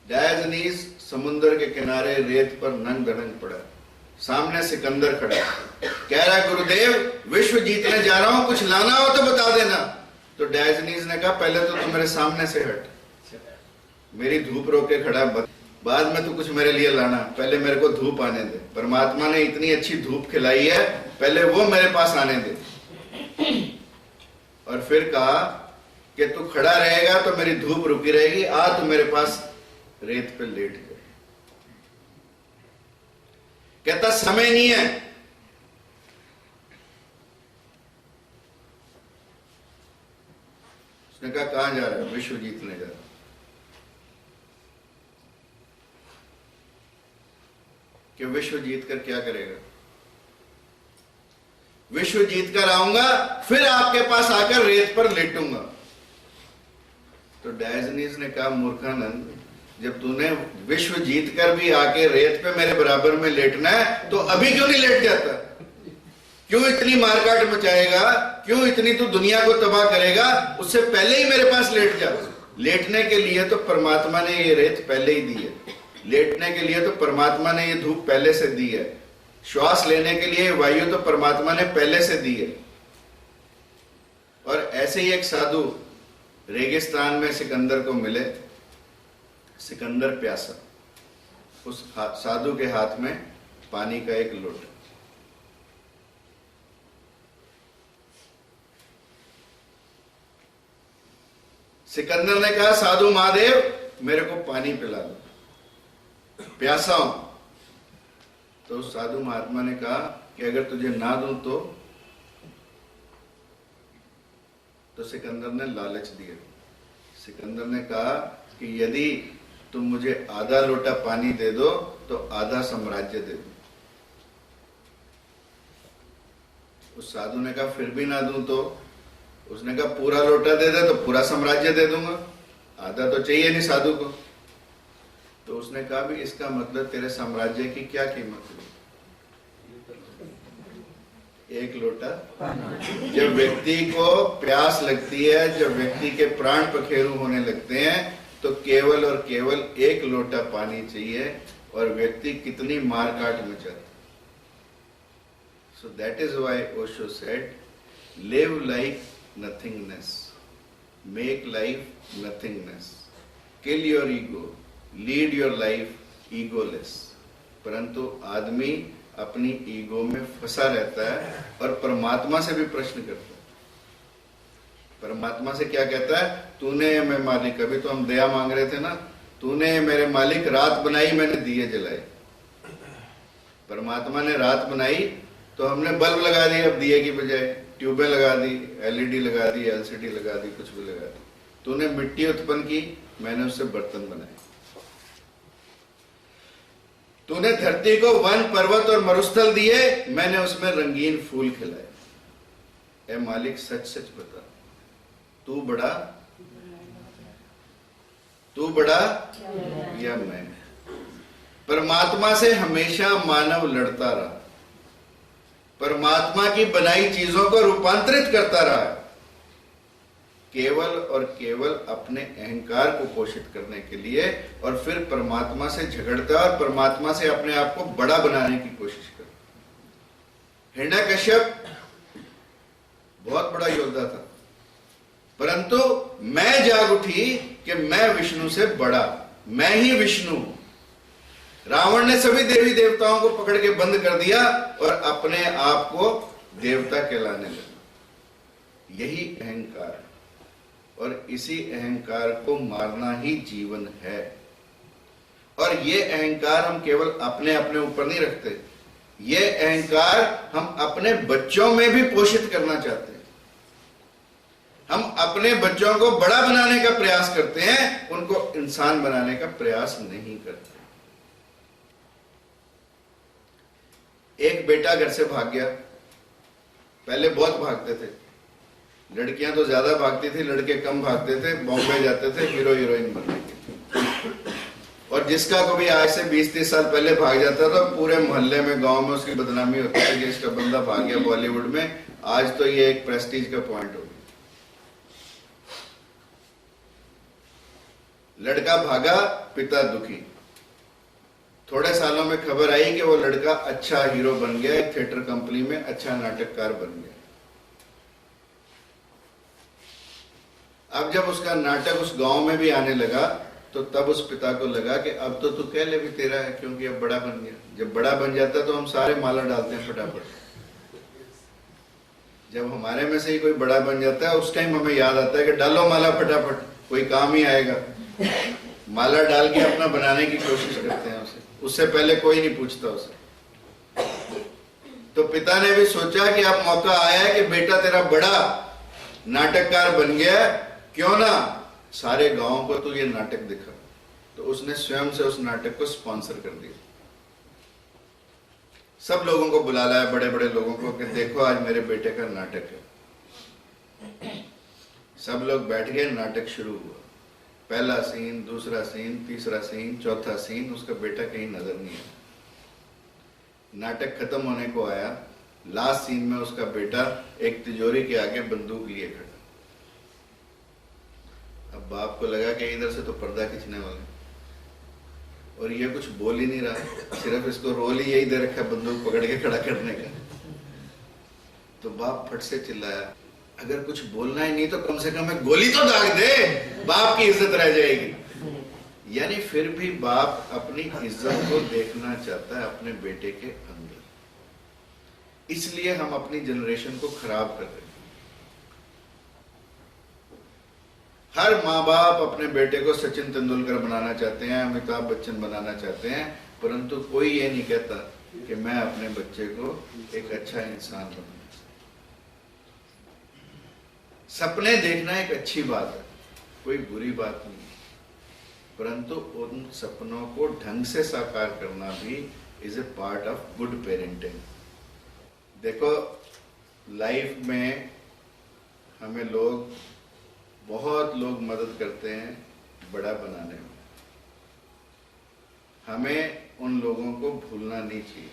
डायजनीस समुद्र के किनारे रेत पर नंग दड़ंग पड़ा, सामने सिकंदर खड़ा, कह रहा है गुरुदेव विश्व जीतने जा रहा हूं, कुछ लाना हो तो बता देना। तो डायजनीस ने कहा पहले तो तू मेरे सामने से हट, मेरी धूप रोके खड़ा, बाद में तू कुछ मेरे लिए लाना, पहले मेरे को धूप आने दे। परमात्मा ने इतनी अच्छी धूप खिलाई है, पहले वो मेरे पास आने दे। और फिर कहा कि तू खड़ा रहेगा तो मेरी धूप रुकी रहेगी, आ तू मेरे पास रेत पे लेट गए। कहता समय नहीं है, उसने कहा कहां जा रहा है, विश्व जीतने जा रहा है। कि विश्व जीत कर क्या करेगा, विश्व जीत कर आऊंगा फिर आपके पास आकर रेत पर लेटूंगा। तो डायजनीस ने कहा मूर्खानंद, जब तूने विश्व जीत कर भी आके रेत पे मेरे बराबर में लेटना है तो अभी क्यों नहीं लेट जाता, क्यों इतनी मारकाट मचाएगा, क्यों इतनी तू दुनिया को तबाह करेगा, उससे पहले ही मेरे पास लेट जा। लेटने के लिए तो परमात्मा ने ये रेत पहले ही दी है, लेटने के लिए तो परमात्मा ने ये धूप पहले से दी है, श्वास लेने के लिए वायु तो परमात्मा ने पहले से दी है। और ऐसे ही एक साधु रेगिस्तान में सिकंदर को मिले, सिकंदर प्यासा, उस साधु के हाथ में पानी का एक लोटा। सिकंदर ने कहा साधु महादेव मेरे को पानी पिला दो, प्यासा हूं। तो उस साधु महात्मा ने कहा कि अगर तुझे ना दूं तो सिकंदर ने लालच दिया। सिकंदर ने कहा कि यदि तुम मुझे आधा लोटा पानी दे दो तो आधा साम्राज्य दे दो। उस साधु ने कहा फिर भी ना दूं तो? उसने कहा पूरा लोटा दे दे तो पूरा साम्राज्य दे दूंगा, आधा तो चाहिए नहीं साधु को। तो उसने कहा भी इसका मतलब तेरे साम्राज्य की क्या कीमत है? एक लोटा। जब व्यक्ति को प्यास लगती है, जब व्यक्ति के प्राण पखेरु होने लगते हैं, तो केवल और केवल एक लोटा पानी चाहिए और व्यक्ति कितनी मार काट में जाता। So that is why Osho said, live like nothingness, make life nothingness, kill your ego, lead your life egoless. परंतु आदमी अपनी ईगो में फंसा रहता है और परमात्मा से भी प्रश्न करता है। परमात्मा से क्या कहता है? तूने मैं मालिक, अभी तो हम दया मांग रहे थे ना, तूने मेरे मालिक रात बनाई, मैंने दिए जलाए। परमात्मा ने रात बनाई तो हमने बल्ब लगा दिए, अब दिए की बजाय ट्यूबें लगा दी, एलईडी लगा दी, एलसीडी लगा दी, कुछ भी लगा दी। तूने मिट्टी उत्पन्न की, मैंने उससे बर्तन बनाए। तूने धरती को वन पर्वत और मरुस्थल दिए, मैंने उसमें रंगीन फूल खिलाए। ए मालिक सच सच बता, तू बड़ा या मैं? परमात्मा से हमेशा मानव लड़ता रहा, परमात्मा की बनाई चीजों को रूपांतरित करता रहा, केवल और केवल अपने अहंकार को पोषित करने के लिए, और फिर परमात्मा से झगड़ता और परमात्मा से अपने आप को बड़ा बनाने की कोशिश करता। हिरण्यकश्यप बहुत बड़ा योद्धा था, परंतु मैं जाग उठी कि मैं विष्णु से बड़ा, मैं ही विष्णु हूं। रावण ने सभी देवी देवताओं को पकड़ के बंद कर दिया और अपने आप को देवता कहलाने लगा। यही अहंकार है, और इसी अहंकार को मारना ही जीवन है। और ये अहंकार हम केवल अपने अपने ऊपर नहीं रखते, ये अहंकार हम अपने बच्चों में भी पोषित करना चाहते हैं। हम अपने बच्चों को बड़ा बनाने का प्रयास करते हैं, उनको इंसान बनाने का प्रयास नहीं करते। एक बेटा घर से भाग गया, पहले बहुत भागते थे, लड़कियां तो ज्यादा भागती थी, लड़के कम भागते थे, बॉम्बे जाते थे हीरो हीरोइन बनने के। और जिसका कभी आज से 20-30 साल पहले भाग जाता था, पूरे मोहल्ले में गांव में उसकी बदनामी होती थी कि इसका बंदा भाग गया बॉलीवुड में। आज तो ये एक प्रेस्टीज का पॉइंट हो गया। लड़का भागा, पिता दुखी। थोड़े सालों में खबर आई कि वो लड़का अच्छा हीरो बन गया, एक थिएटर कंपनी में अच्छा नाटककार बन गया। अब जब उसका नाटक उस गांव में भी आने लगा, तो तब उस पिता को लगा कि अब तो तू कह ले भी तेरा है, क्योंकि अब बड़ा बन गया। जब बड़ा बन जाता तो हम सारे माला डालते हैं फटाफट। जब हमारे में से ही कोई बड़ा बन जाता है, उस टाइम हमें याद आता है कि डालो माला फटाफट, कोई काम ही आएगा। माला डाल के अपना बनाने की कोशिश करते हैं उसे, उससे पहले कोई नहीं पूछता उसे। तो पिता ने भी सोचा कि अब मौका आया है कि बेटा तेरा बड़ा नाटककार बन गया, क्यों ना सारे गांव को तो ये नाटक दिखा। तो उसने स्वयं से उस नाटक को स्पॉन्सर कर दिया। सब लोगों को बुला लाया, बड़े बड़े लोगों को, कि देखो आज मेरे बेटे का नाटक है। सब लोग बैठ गए, नाटक शुरू हुआ। पहला सीन, दूसरा सीन, तीसरा सीन, चौथा सीन, उसका बेटा कहीं नजर नहीं आया। नाटक खत्म होने को आया, लास्ट सीन में उसका बेटा एक तिजोरी के आगे बंदूक लिए खड़ा। अब बाप को लगा कि इधर से तो पर्दा खींचने वाले, और ये कुछ बोल ही नहीं रहा, सिर्फ इसको रोल ही यही दे रखा बंदूक पकड़ के खड़ा करने का। तो बाप फट से चिल्लाया, अगर कुछ बोलना ही नहीं तो कम से कम एक गोली तो दाग दे, बाप की इज्जत रह जाएगी। यानी फिर भी बाप अपनी इज्जत को देखना चाहता है अपने बेटे के अंदर। इसलिए हम अपनी जनरेशन को खराब कर रहे हैं। हर माँ बाप अपने बेटे को सचिन तेंदुलकर बनाना चाहते हैं, अमिताभ बच्चन बनाना चाहते हैं, परंतु कोई ये नहीं कहता कि मैं अपने बच्चे को एक अच्छा इंसान बनाऊं। सपने देखना एक अच्छी बात है, कोई बुरी बात नहीं, परंतु उन सपनों को ढंग से साकार करना भी is a part of good parenting. देखो, लाइफ में हमें बहुत लोग मदद करते हैं बड़ा बनाने में, हमें उन लोगों को भूलना नहीं चाहिए।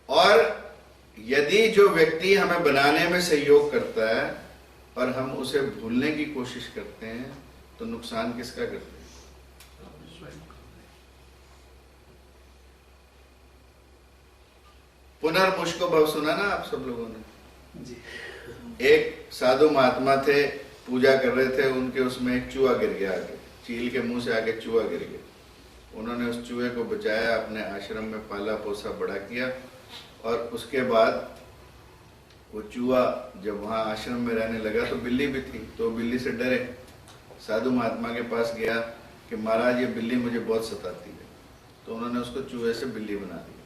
और यदि जो व्यक्ति हमें बनाने में सहयोग करता है और हम उसे भूलने की कोशिश करते हैं, तो नुकसान किसका करते हैं? पुनर्मुष्को भव सुना ना आप सब लोगों ने जी। एक साधु महात्मा थे, पूजा कर रहे थे, उनके उसमें एक चूहा गिर गया, आगे चील के मुंह से आगे चूहा गिर गया। उन्होंने उस चूहे को बचाया, अपने आश्रम में पाला पोसा बड़ा किया, और उसके बाद वो चूहा जब वहां आश्रम में रहने लगा तो बिल्ली भी थी, तो बिल्ली से डरे, साधु महात्मा के पास गया कि महाराज ये बिल्ली मुझे बहुत सताती है। तो उन्होंने उसको चूहे से बिल्ली बना दिया।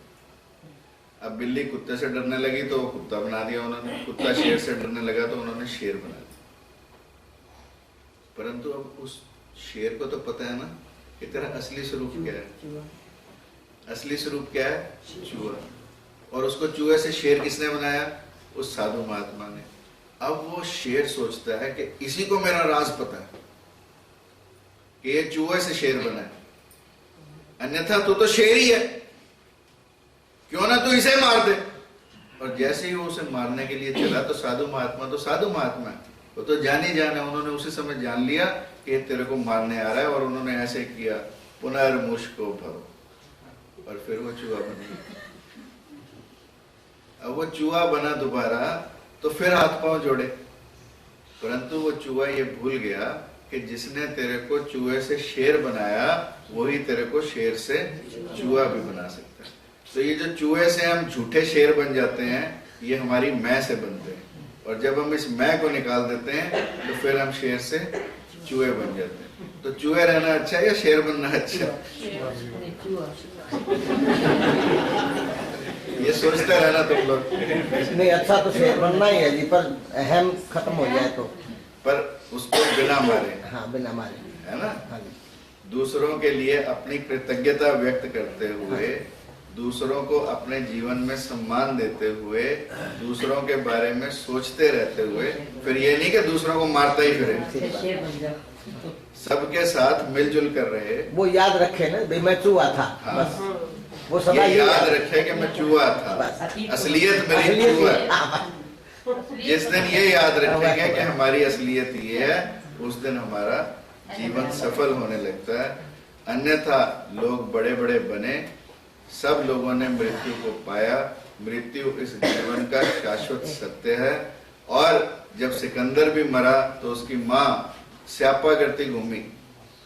अब बिल्ली कुत्ते से डरने लगी तो वो कुत्ता बना दिया उन्होंने, कुत्ता शेर से डरने लगा तो उन्होंने शेर बना दिया। परंतु अब उस शेर को तो पता है ना कि तेरा असली स्वरूप क्या है। असली स्वरूप क्या है? चूहा। और उसको चूहे से शेर किसने बनाया? उस साधु महात्मा ने। अब वो शेर सोचता है कि इसी को मेरा राज पता है कि ये चूहे से शेर बना है, अन्यथा तू तो शेर ही है, क्यों ना तू इसे मार दे। और जैसे ही वो उसे मारने के लिए चला तो साधु महात्मा है, वो तो जान ही जाना, उन्होंने उसी समय जान लिया कि तेरे को मारने आ रहा है, और उन्होंने ऐसे किया, पुनर्मुष्को भव, और फिर वो चूहा बन गया। अब वो चूहा बना दोबारा तो फिर हाथ पांव जोड़े, परंतु वो चूहा ये भूल गया कि जिसने तेरे को चूहे से शेर बनाया वही तेरे को शेर से चूहा भी बना सकता है। तो ये जो चूहे से हम झूठे शेर बन जाते हैं, ये हमारी मैं से बनते हैं, और जब हम इस मैं को निकाल देते हैं तो फिर हम शेर से चूहे बन जाते हैं। तो चूहे रहना अच्छा है या शेर बनना अच्छा है? ये सोचते रहना तुम लोग। नहीं, अच्छा तो शेर बनना ही है जी, पर अहम खत्म हो जाए तो। पर उसको बिना मारे। हाँ, बिना मारे, है ना? हाँ जी। दूसरों के लिए अपनी कृतज्ञता व्यक्त करते हुए, दूसरों को अपने जीवन में सम्मान देते हुए, दूसरों के बारे में सोचते रहते हुए, फिर ये नहीं कि दूसरों को मारता ही फिरे, सबके साथ मिलजुल कर रहे। वो याद रखे ना भाई मैं चूहा था। हाँ। बस वो सदा ये याद रखे कि मैं चूहा था, असलियत मेरी चूहा है। जिस दिन ये याद रखेंगे कि हमारी असलियत ये है, उस दिन हमारा जीवन सफल होने लगता है। अन्यथा लोग बड़े बड़े बने, सब लोगों ने मृत्यु को पाया। मृत्यु इस जीवन का शाश्वत सत्य है। और जब सिकंदर भी मरा तो उसकी माँ स्यापा करती घूमी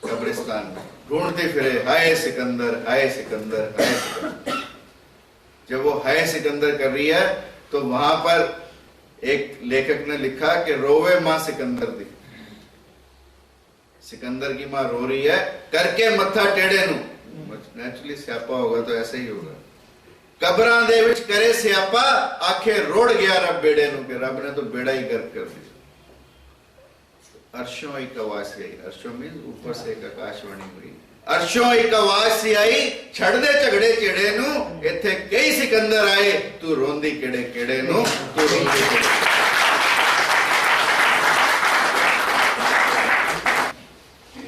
कब्रिस्तान में, ढूंढते फिरे, हाय सिकंदर, हाय सिकंदर, हाय सिकंदर। जब वो हाय सिकंदर कर रही है तो वहां पर एक लेखक ने लिखा कि रोवे मां सिकंदर दी। सिकंदर की मां रो रही है, करके मत्था टेढ़े नू। नेचुरली स्यापा होगा तो ऐसे ही होगा। कबरां दे विच करे स्यापा, आखे रोड़ गया रब बेड़े नू, के रब ने तो बेड़ा ही गर्क कर दिया। अर्शों एक आवाज से आई, अर्शों मीन ऊपर से एक आकाशवाणी हुई, अर्शों एक आवाज से आई, छड़ दे झगड़े चिड़े नू, इत्थे कई सिकंदर आए, तू रोंदी केड़े केड़े नू, तू रोंदी केड़े।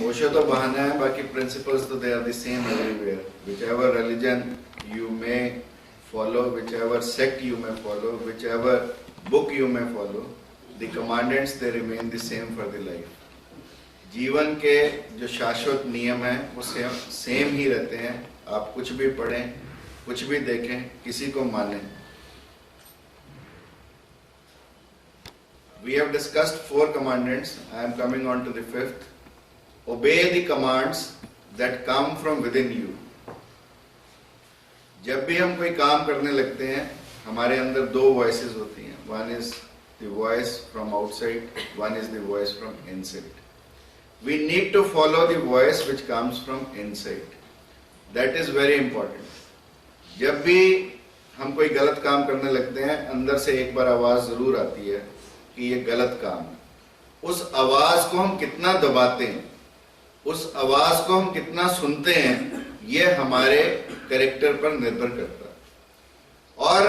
ओशो तो बहाना है, बाकी प्रिंसिपल्स तो they are the same everywhere. Whichever religion you may follow, whichever sect you may follow, whichever book you may follow, the commandments they remain the same for the life. जीवन के जो शाश्वत नियम हैं वो सेम ही रहते हैं। आप कुछ भी पढ़ें, कुछ भी देखें, किसी को मानें। We have discussed 4 commandments. I am coming on to the 5th. Obey the commands that come from within you. जब भी हम कोई काम करने लगते हैं, हमारे अंदर 2 वॉइसेस होती हैं। One is the voice from outside, one is the voice from inside. We need to follow the voice which comes from inside. That is very important. जब भी हम कोई गलत काम करने लगते हैं, अंदर से एक बार आवाज जरूर आती है कि ये गलत काम है। उस आवाज को हम कितना दबाते हैं, उस आवाज को हम कितना सुनते हैं, ये हमारे कैरेक्टर पर निर्भर करता है। और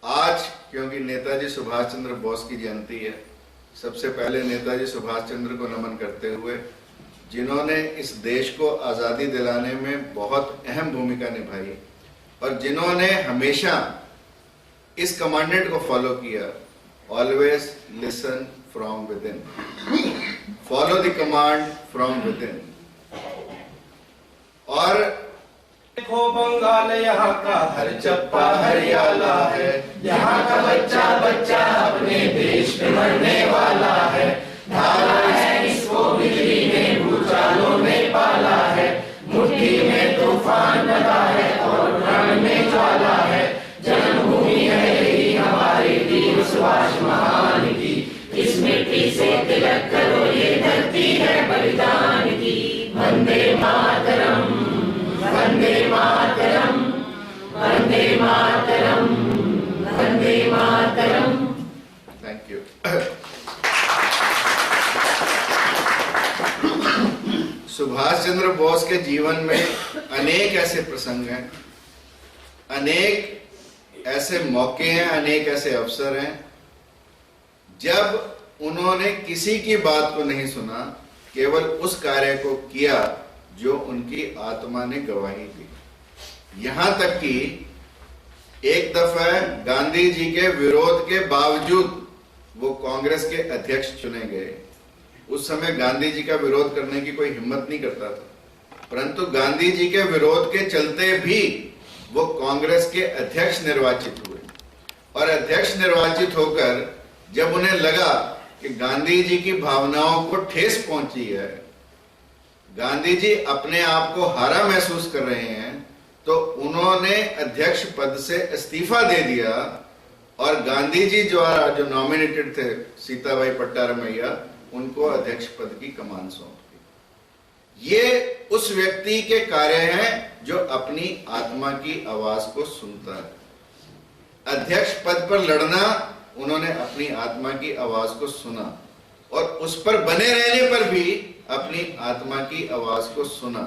आज क्योंकि नेताजी सुभाष चंद्र बोस की जयंती है, सबसे पहले नेताजी सुभाष चंद्र को नमन करते हुए, जिन्होंने इस देश को आजादी दिलाने में बहुत अहम भूमिका निभाई और जिन्होंने हमेशा इस कमांडेंट को फॉलो किया, always listen from with in, follow the command from with in. और देखो बंगाल यहाँ का हर चप्पा हरियाला है, यहाँ का बच्चा बच्चा अपने देश में मरने वाला है। ढाला है इसको बिजली ने भूचालों में पाला है, मुट्ठी में तूफान लगा है और प्राण में ज्वाला है। जन्मभूमि है यही हमारे वीर सुभाष महान की, इस मिट्टी से तिलक करो ये धरती है बलिदान की। वंदे मातरम, वंदे मातरम, वंदे मातरम, वंदे मातरम। Thank you. सुभाष चंद्र बोस के जीवन में अनेक ऐसे प्रसंग हैं, अनेक ऐसे मौके हैं, अनेक ऐसे अवसर हैं जब उन्होंने किसी की बात को नहीं सुना, केवल उस कार्य को किया जो उनकी आत्मा ने गवाही दी। यहां तक कि एक दफा गांधी जी के विरोध के बावजूद वो कांग्रेस के अध्यक्ष चुने गए। उस समय गांधी जी का विरोध करने की कोई हिम्मत नहीं करता था, परंतु गांधी जी के विरोध के चलते भी वो कांग्रेस के अध्यक्ष निर्वाचित हुए। और अध्यक्ष निर्वाचित होकर जब उन्हें लगा कि गांधी जी की भावनाओं को ठेस पहुंची है, गांधी जी अपने आप को हारा महसूस कर रहे हैं, तो उन्होंने अध्यक्ष पद से इस्तीफा दे दिया और गांधी जी द्वारा जो नॉमिनेटेड थे सीताबाई पट्टारमैया, उनको अध्यक्ष पद की कमान सौंप दी। ये उस व्यक्ति के कार्य हैं जो अपनी आत्मा की आवाज को सुनता है। अध्यक्ष पद पर लड़ना, उन्होंने अपनी आत्मा की आवाज को सुना और उस पर बने रहने पर भी अपनी आत्मा की आवाज को सुना।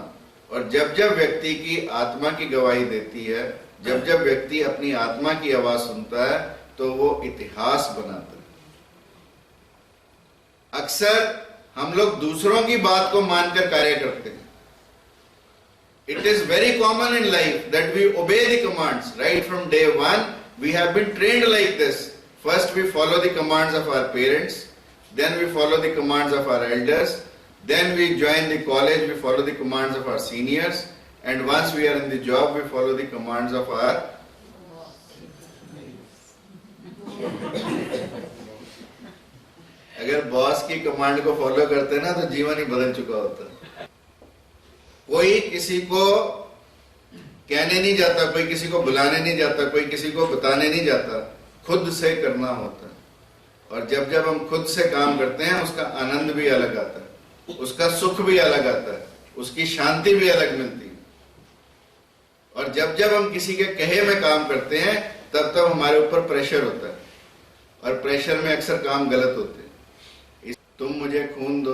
और जब जब व्यक्ति की आत्मा की गवाही देती है, जब जब व्यक्ति अपनी आत्मा की आवाज सुनता है, तो वो इतिहास बनाता है। अक्सर हम लोग दूसरों की बात को मानकर कार्य करते हैं। It is very common in life that we obey the commands. Right from day one, we have been trained like this. First we follow the commands of our parents, then we follow the commands of our elders, then we join the college, we follow the commands of our seniors, and once we are in the job, we follow the commands of our अगर boss की command को follow करते ना तो जीवन ही बदल चुका होता। कोई किसी को कहने नहीं जाता, कोई किसी को बुलाने नहीं जाता, कोई किसी को बताने नहीं जाता, खुद से करना होता है। और जब जब हम खुद से काम करते हैं, उसका आनंद भी अलग आता है, उसका सुख भी अलग आता है, उसकी शांति भी अलग मिलती है। और जब जब हम किसी के कहे में काम करते हैं, तब तब हमारे ऊपर प्रेशर होता है और प्रेशर में अक्सर काम गलत होते हैं। तुम मुझे खून दो,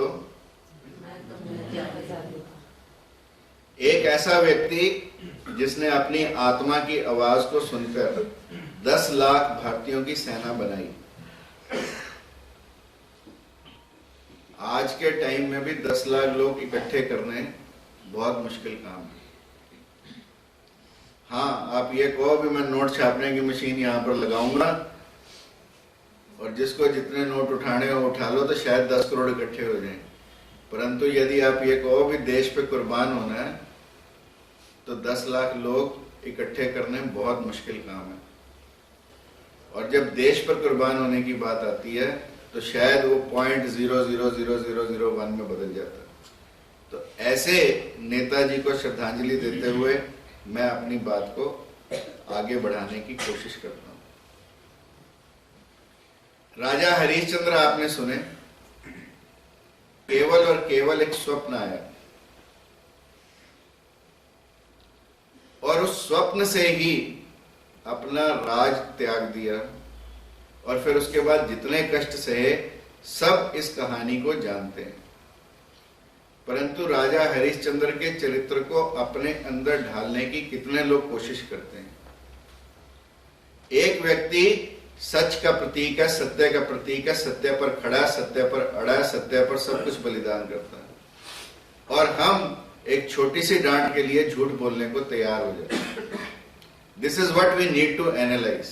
एक ऐसा व्यक्ति जिसने अपनी आत्मा की आवाज को सुनकर 10 लाख भारतीयों की सेना बनाई। आज के टाइम में भी 10 लाख लोग इकट्ठे करने बहुत मुश्किल काम है। हाँ, आप ये कहो भी मैं नोट छापने की मशीन यहां पर लगाऊंगा और जिसको जितने नोट उठाने हो उठा लो, तो शायद 10 करोड़ इकट्ठे हो जाएं। परंतु यदि आप ये कहो भी देश पे कुर्बान होना है, तो 10 लाख लोग इकट्ठे करने बहुत मुश्किल काम है। और जब देश पर कुर्बान होने की बात आती है, तो शायद वो 0.000001 में बदल जाता है। तो ऐसे नेताजी को श्रद्धांजलि देते हुए मैं अपनी बात को आगे बढ़ाने की कोशिश करता हूं। राजा हरिश्चंद्र आपने सुने, केवल और केवल एक स्वप्न आया और उस स्वप्न से ही अपना राज त्याग दिया और फिर उसके बाद जितने कष्ट सहे सब इस कहानी को जानते हैं। परंतु राजा हरिश्चंद्र के चरित्र को अपने अंदर ढालने की कितने लोग कोशिश करते हैं। एक व्यक्ति सच का प्रतीक है, सत्य का प्रतीक है, सत्य पर खड़ा है, सत्य पर अड़ा है, सत्य पर सब कुछ बलिदान करता है और हम एक छोटी सी डांट के लिए झूठ बोलने को तैयार हो जाते हैं। This is what we need to analyse.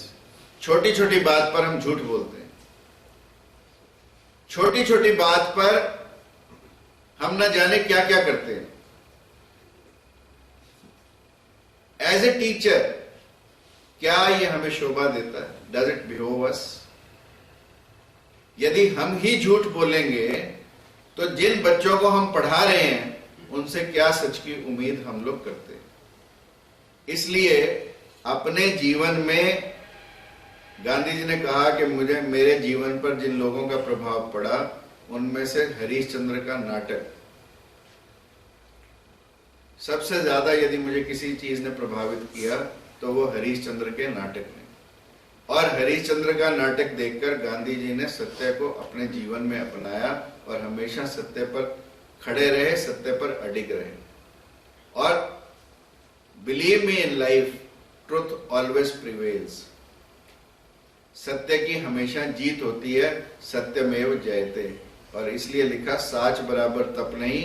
छोटी छोटी बात पर हम झूठ बोलते हैं, छोटी छोटी बात पर हम न जाने क्या क्या करते हैं। एज ए टीचर क्या ये हमें शोभा देता है? डज इट बिहोव अस? यदि हम ही झूठ बोलेंगे तो जिन बच्चों को हम पढ़ा रहे हैं उनसे क्या सच की उम्मीद हम लोग करते हैं। इसलिए अपने जीवन में गांधी जी ने कहा कि मुझे मेरे जीवन पर जिन लोगों का प्रभाव पड़ा उनमें से हरिश्चंद्र का नाटक सबसे ज्यादा, यदि मुझे किसी चीज ने प्रभावित किया तो वो हरिश्चंद्र के नाटक ने। और हरिश्चंद्र का नाटक देखकर गांधी जी ने सत्य को अपने जीवन में अपनाया और हमेशा सत्य पर खड़े रहे, सत्य पर अडिग रहे। और believe me in life, truth always prevails. सत्य की हमेशा जीत होती है, सत्यमेव जयते। और इसलिए लिखा, साच बराबर तप नहीं,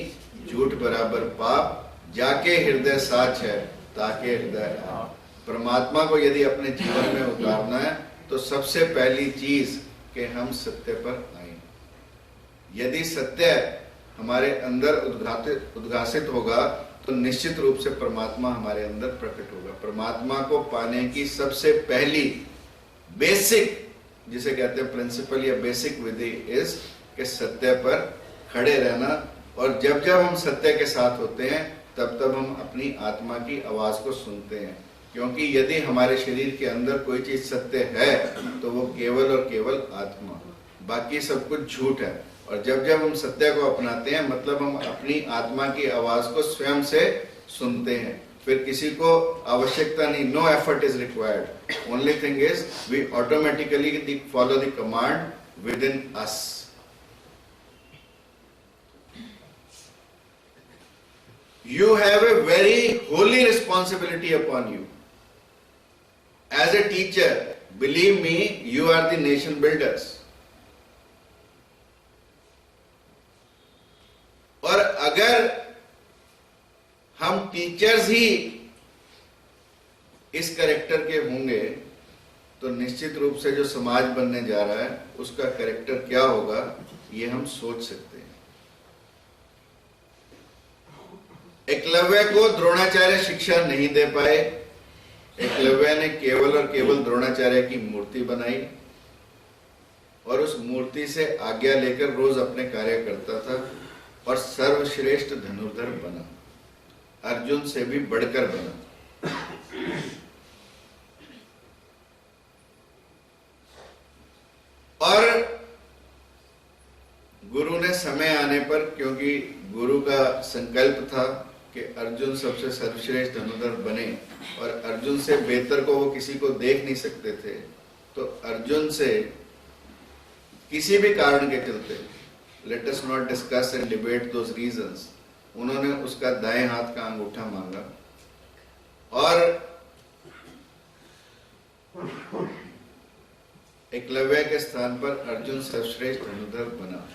झूठ बराबर पाप, जाके हृदय साच है ताके हृदय आप। परमात्मा को यदि अपने जीवन में उतारना है तो सबसे पहली चीज कि हम सत्य पर आए। यदि सत्य हमारे अंदर उद्घासित होगा तो निश्चित रूप से परमात्मा हमारे अंदर प्रकट होगा। परमात्मा को पाने की सबसे पहली बेसिक, जिसे कहते हैं प्रिंसिपल या बेसिक विधि, इज कि सत्य पर खड़े रहना। और जब जब हम सत्य के साथ होते हैं तब तब हम अपनी आत्मा की आवाज को सुनते हैं। क्योंकि यदि हमारे शरीर के अंदर कोई चीज सत्य है तो वो केवल और केवल आत्मा, बाकी सब कुछ झूठ है। और जब जब हम सत्य को अपनाते हैं मतलब हम अपनी आत्मा की आवाज को स्वयं से सुनते हैं। फिर किसी को आवश्यकता नहीं, no effort is required. Only thing is we automatically follow the command within us. You have a very holy responsibility upon you. As a teacher, believe me, you are the nation builders. और अगर हम teachers ही इस character के होंगे तो निश्चित रूप से जो समाज बनने जा रहा है उसका कैरेक्टर क्या होगा ये हम सोच सकते हैं। एकलव्य को द्रोणाचार्य शिक्षा नहीं दे पाए। एकलव्य ने केवल और केवल द्रोणाचार्य की मूर्ति बनाई और उस मूर्ति से आज्ञा लेकर रोज अपने कार्य करता था और सर्वश्रेष्ठ धनुर्धर बना, अर्जुन से भी बढ़कर बना। और गुरु ने समय आने पर, क्योंकि गुरु का संकल्प था कि अर्जुन सबसे सर्वश्रेष्ठ धनुर्धर बने और अर्जुन से बेहतर को वो किसी को देख नहीं सकते थे, तो अर्जुन से किसी भी कारण के चलते, let us not discuss and debate those reasons, उन्होंने उसका दाएं हाथ का अंगूठा मांगा और एकलव्य के स्थान पर अर्जुन सर्वश्रेष्ठ धनुर्धर बना।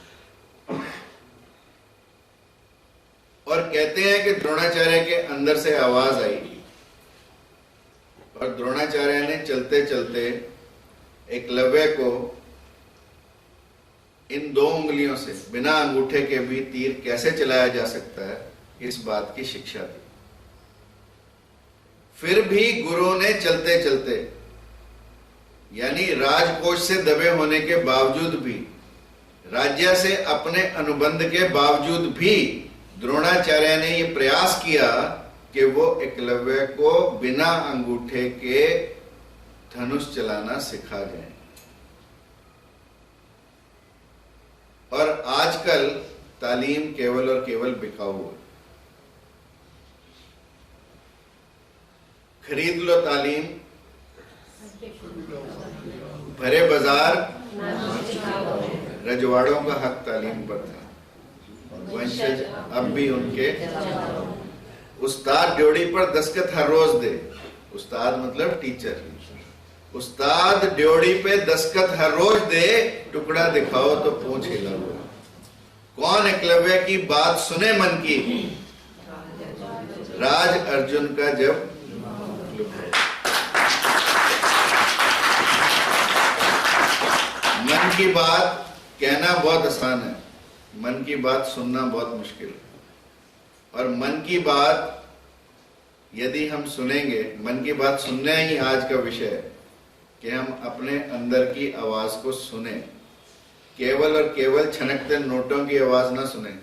और कहते हैं कि द्रोणाचार्य के अंदर से आवाज आई और द्रोणाचार्य ने चलते चलते एकलव्य को इन दो उंगलियों से बिना अंगूठे के भी तीर कैसे चलाया जा सकता है इस बात की शिक्षा दी। फिर भी गुरु ने चलते चलते, यानी राजकोष से दबे होने के बावजूद भी, राज्य से अपने अनुबंध के बावजूद भी द्रोणाचार्य ने यह प्रयास किया कि वो एकलव्य को बिना अंगूठे के धनुष चलाना सिखा जाए। और आजकल तालीम केवल और केवल बिकाऊ है। खरीद लो तालीम, भरे बाजार रजवाड़ों का हक तालीम पर था, वंशज अब भी उनके। उस्ताद ड्योढ़ी पर दस्तखत हर रोज दे, उस्ताद मतलब टीचर, उस्ताद ड्योढ़ी पे दस्तखत हर रोज दे, टुकड़ा दिखाओ तो पूंछ हिलाओ। कौन एकलव्य की बात सुने मन की, राज अर्जुन का जब मन की बात कहना बहुत आसान है, मन की बात सुनना बहुत मुश्किल है। और मन की बात यदि हम सुनेंगे, मन की बात सुनना ही आज का विषय है कि हम अपने अंदर की आवाज को सुने, केवल और केवल छनकते नोटों की आवाज ना सुने।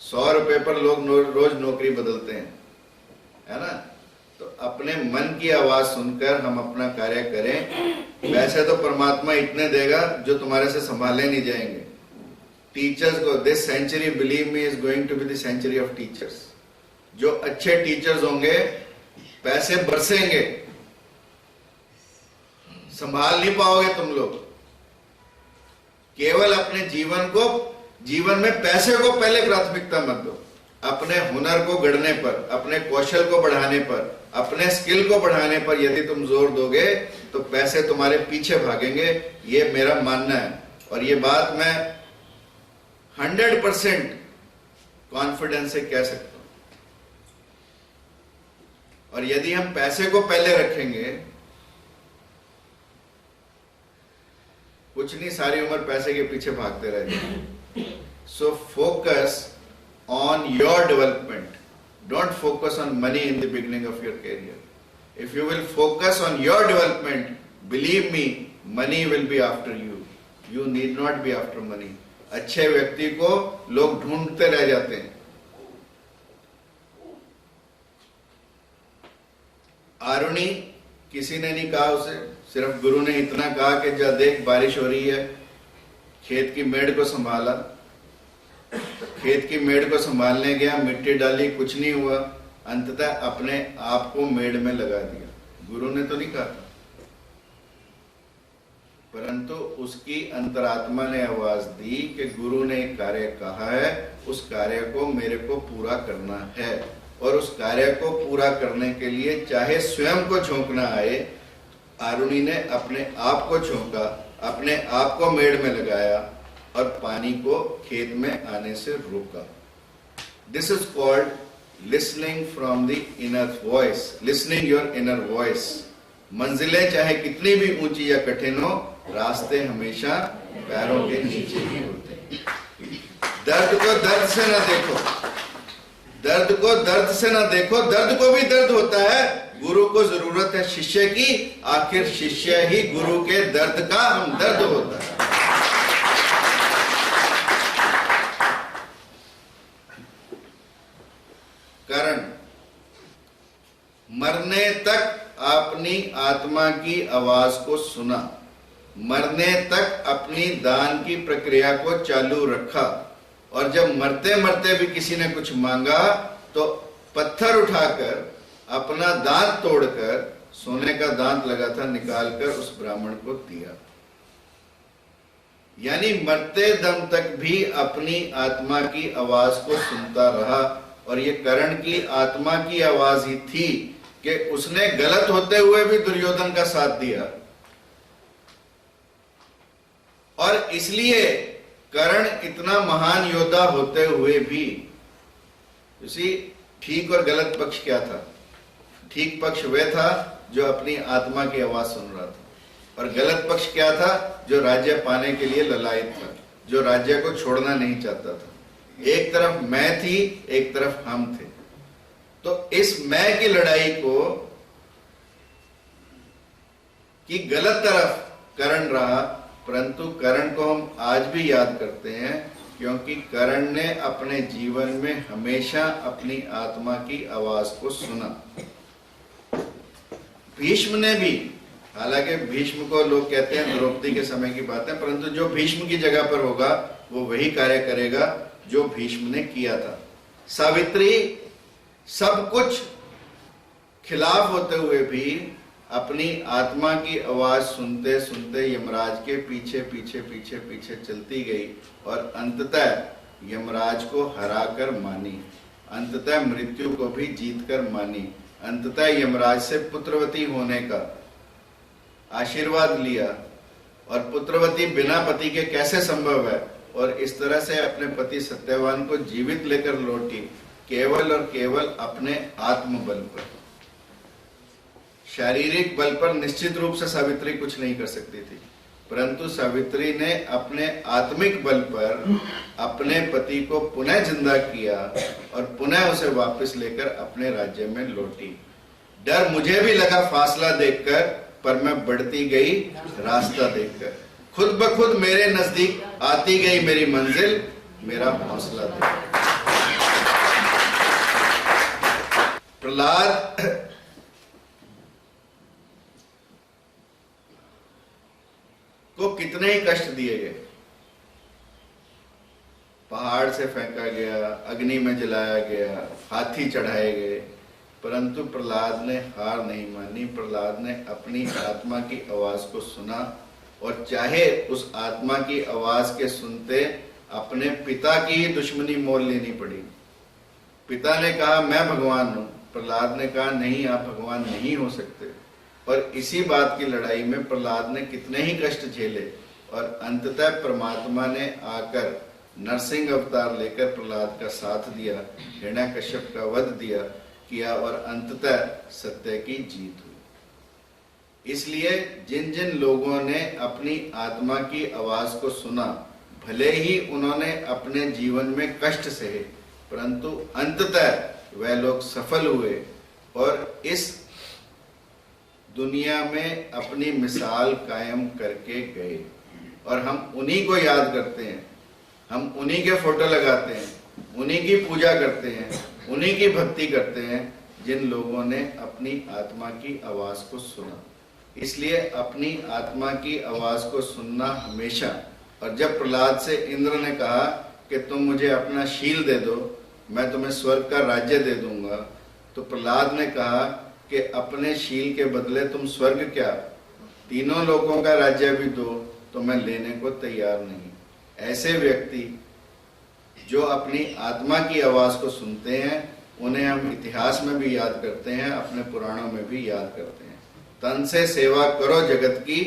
100 रुपए पर लोग रोज नौकरी बदलते हैं, है ना। तो अपने मन की आवाज सुनकर हम अपना कार्य करें। वैसे तो परमात्मा इतने देगा जो तुम्हारे से संभाले नहीं जाएंगे। टीचर्स को, this century believe me is going to be the century of teachers. जो अच्छे टीचर्स होंगे पैसे बरसेंगे, संभाल नहीं पाओगे तुम लोग। केवल अपने जीवन में पैसे को पहले प्राथमिकता मत दो। अपने हुनर को गढ़ने पर, अपने कौशल को बढ़ाने पर, अपने स्किल को बढ़ाने पर यदि तुम जोर दोगे तो पैसे तुम्हारे पीछे भागेंगे। ये मेरा मानना है और ये बात मैं 100% कॉन्फिडेंस से कह सकता हूं। और यदि हम पैसे को पहले रखेंगे, कुछ नहीं, सारी उम्र पैसे के पीछे भागते रह जाएंगे। So focus on your development. Don't focus on money in the beginning of your career. If you will focus on your development, believe me, money will be after you. You need not be after money. अच्छे व्यक्ति को लोग ढूंढते रह जाते हैं। आरुणि किसी ने नहीं कहा उसे, सिर्फ गुरु ने इतना कहा कि जा देख बारिश हो रही है, खेत की मेड़ को संभाला। खेत की मेड़ को संभालने गया, मिट्टी डाली, कुछ नहीं हुआ, अंततः अपने आप को मेड़ में लगा दिया। गुरु ने तो नहीं कहा, परंतु उसकी अंतरात्मा ने आवाज दी कि गुरु ने एक कार्य कहा है, उस कार्य को मेरे को पूरा करना है। और उस कार्य को पूरा करने के लिए चाहे स्वयं को झोंकना आए, आरुणि ने अपने आप को झोंका, अपने आप को मेड़ में लगाया और पानी को खेत में आने से रोका। This is called listening from the inner voice, listening your inner voice. मंजिलें चाहे कितनी भी ऊंची या कठिन हो, रास्ते हमेशा पैरों के नीचे ही होते हैं। दर्द को दर्द से ना देखो, दर्द को दर्द से ना देखो, दर्द को भी दर्द होता है। गुरु को जरूरत है शिष्य की, आखिर शिष्य ही गुरु के दर्द का हमदर्द होता है। कारण मरने तक अपनी आत्मा की आवाज को सुना, मरने तक अपनी दान की प्रक्रिया को चालू रखा, और जब मरते मरते भी किसी ने कुछ मांगा तो पत्थर उठाकर अपना दांत तोड़कर, सोने का दांत लगा था, निकालकर उस ब्राह्मण को दिया। यानी मरते दम तक भी अपनी आत्मा की आवाज को सुनता रहा। और ये कर्ण की आत्मा की आवाज ही थी कि उसने गलत होते हुए भी दुर्योधन का साथ दिया। और इसलिए कर्ण इतना महान योद्धा होते हुए भी, उसी ठीक और गलत पक्ष क्या था? ठीक पक्ष वह था जो अपनी आत्मा की आवाज सुन रहा था, और गलत पक्ष क्या था? जो राज्य पाने के लिए ललायत था, जो राज्य को छोड़ना नहीं चाहता था। एक तरफ मैं थी, एक तरफ हम थे। तो इस मैं की लड़ाई को की गलत तरफ कर्ण रहा, परंतु कर्ण को हम आज भी याद करते हैं, क्योंकि कर्ण ने अपने जीवन में हमेशा अपनी आत्मा की आवाज को सुना। भीष्म ने भी, हालांकि भीष्म को लोग कहते हैं द्रौपदी के समय की बात है, परंतु जो भीष्म की जगह पर होगा वो वही कार्य करेगा जो भीष्म ने किया था। सावित्री सब कुछ खिलाफ होते हुए भी अपनी आत्मा की आवाज सुनते सुनते यमराज के पीछे पीछे पीछे पीछे चलती गई और अंततः यमराज को हराकर मानी, अंततः मृत्यु को भी जीतकर मानी, अंततः यमराज से पुत्रवती होने का आशीर्वाद लिया। और पुत्रवती बिना पति के कैसे संभव है, और इस तरह से अपने पति सत्यवान को जीवित लेकर लौटी, केवल और केवल अपने आत्मबल पर। शारीरिक बल पर निश्चित रूप से सावित्री कुछ नहीं कर सकती थी, परंतु सावित्री ने अपने आत्मिक बल पर अपने पति को पुनः जिंदा किया और पुनः उसे वापस लेकर अपने राज्य में लौटी। डर मुझे भी लगा फासला देखकर, पर मैं बढ़ती गई रास्ता देखकर। खुद ब खुद मेरे नजदीक आती गई मेरी मंजिल, मेरा हौसला देख। प्रहलाद को कितने ही कष्ट दिए गए, पहाड़ से फेंका गया, अग्नि में जलाया गया, हाथी चढ़ाए गए, परंतु प्रहलाद ने हार नहीं मानी। प्रहलाद ने अपनी आत्मा की आवाज को सुना और चाहे उस आत्मा की आवाज के सुनते अपने पिता की ही दुश्मनी मोल लेनी पड़ी। पिता ने कहा मैं भगवान हूं, प्रहलाद ने कहा नहीं आप भगवान नहीं हो सकते। और इसी बात की लड़ाई में प्रहलाद ने कितने ही कष्ट झेले और अंततः परमात्मा ने आकर नरसिंह अवतार लेकर प्रहलाद का साथ दिया, हिरण्यकश्यप का वध किया और अंततः सत्य की जीत हुई। इसलिए जिन जिन लोगों ने अपनी आत्मा की आवाज को सुना, भले ही उन्होंने अपने जीवन में कष्ट सहे, परंतु अंततः वह लोग सफल हुए और इस दुनिया में अपनी मिसाल कायम करके गए। और हम उन्हीं को याद करते हैं, हम उन्हीं के फोटो लगाते हैं, उन्हीं की पूजा करते हैं, उन्हीं की भक्ति करते हैं जिन लोगों ने अपनी आत्मा की आवाज को सुना। इसलिए अपनी आत्मा की आवाज को सुनना हमेशा। और जब प्रहलाद से इंद्र ने कहा कि तुम मुझे अपना शील दे दो, मैं तुम्हें स्वर्ग का राज्य दे दूंगा, तो प्रहलाद ने कहा कि अपने शील के बदले तुम स्वर्ग क्या, तीनों लोगों का राज्य भी दो तो मैं लेने को तैयार नहीं। ऐसे व्यक्ति जो अपनी आत्मा की आवाज को सुनते हैं, उन्हें हम इतिहास में भी याद करते हैं, अपने पुराणों में भी याद करते हैं। तन से सेवा करो जगत की,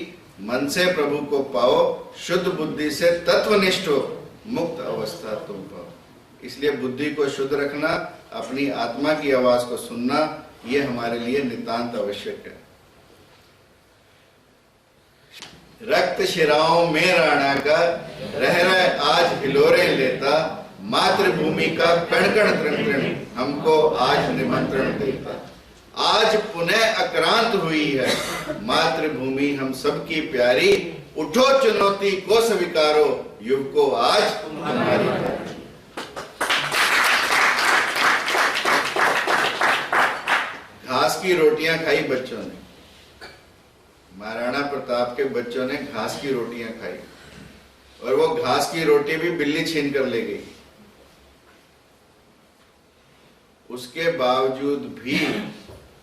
मन से प्रभु को पाओ, शुद्ध बुद्धि से तत्वनिष्ठ हो, मुक्त अवस्था तुम पाओ। इसलिए बुद्धि को शुद्ध रखना, अपनी आत्मा की आवाज को सुनना, ये हमारे लिए नितांत आवश्यक है। रक्त शिराओं में राणा का रह रह आज हिलोरे लेता, मातृभूमि का कण कण तृण तृण हमको आज निमंत्रण देता। आज पुनः आक्रांत हुई है मातृभूमि हम सबकी प्यारी, उठो चुनौती को स्वीकारो, युग को आज तुम्हारी बारी। घास की रोटियां खाई बच्चों ने, महाराणा प्रताप के बच्चों ने घास की रोटियां खाई और वो घास की रोटी भी बिल्ली छीन कर ले गई। उसके बावजूद भी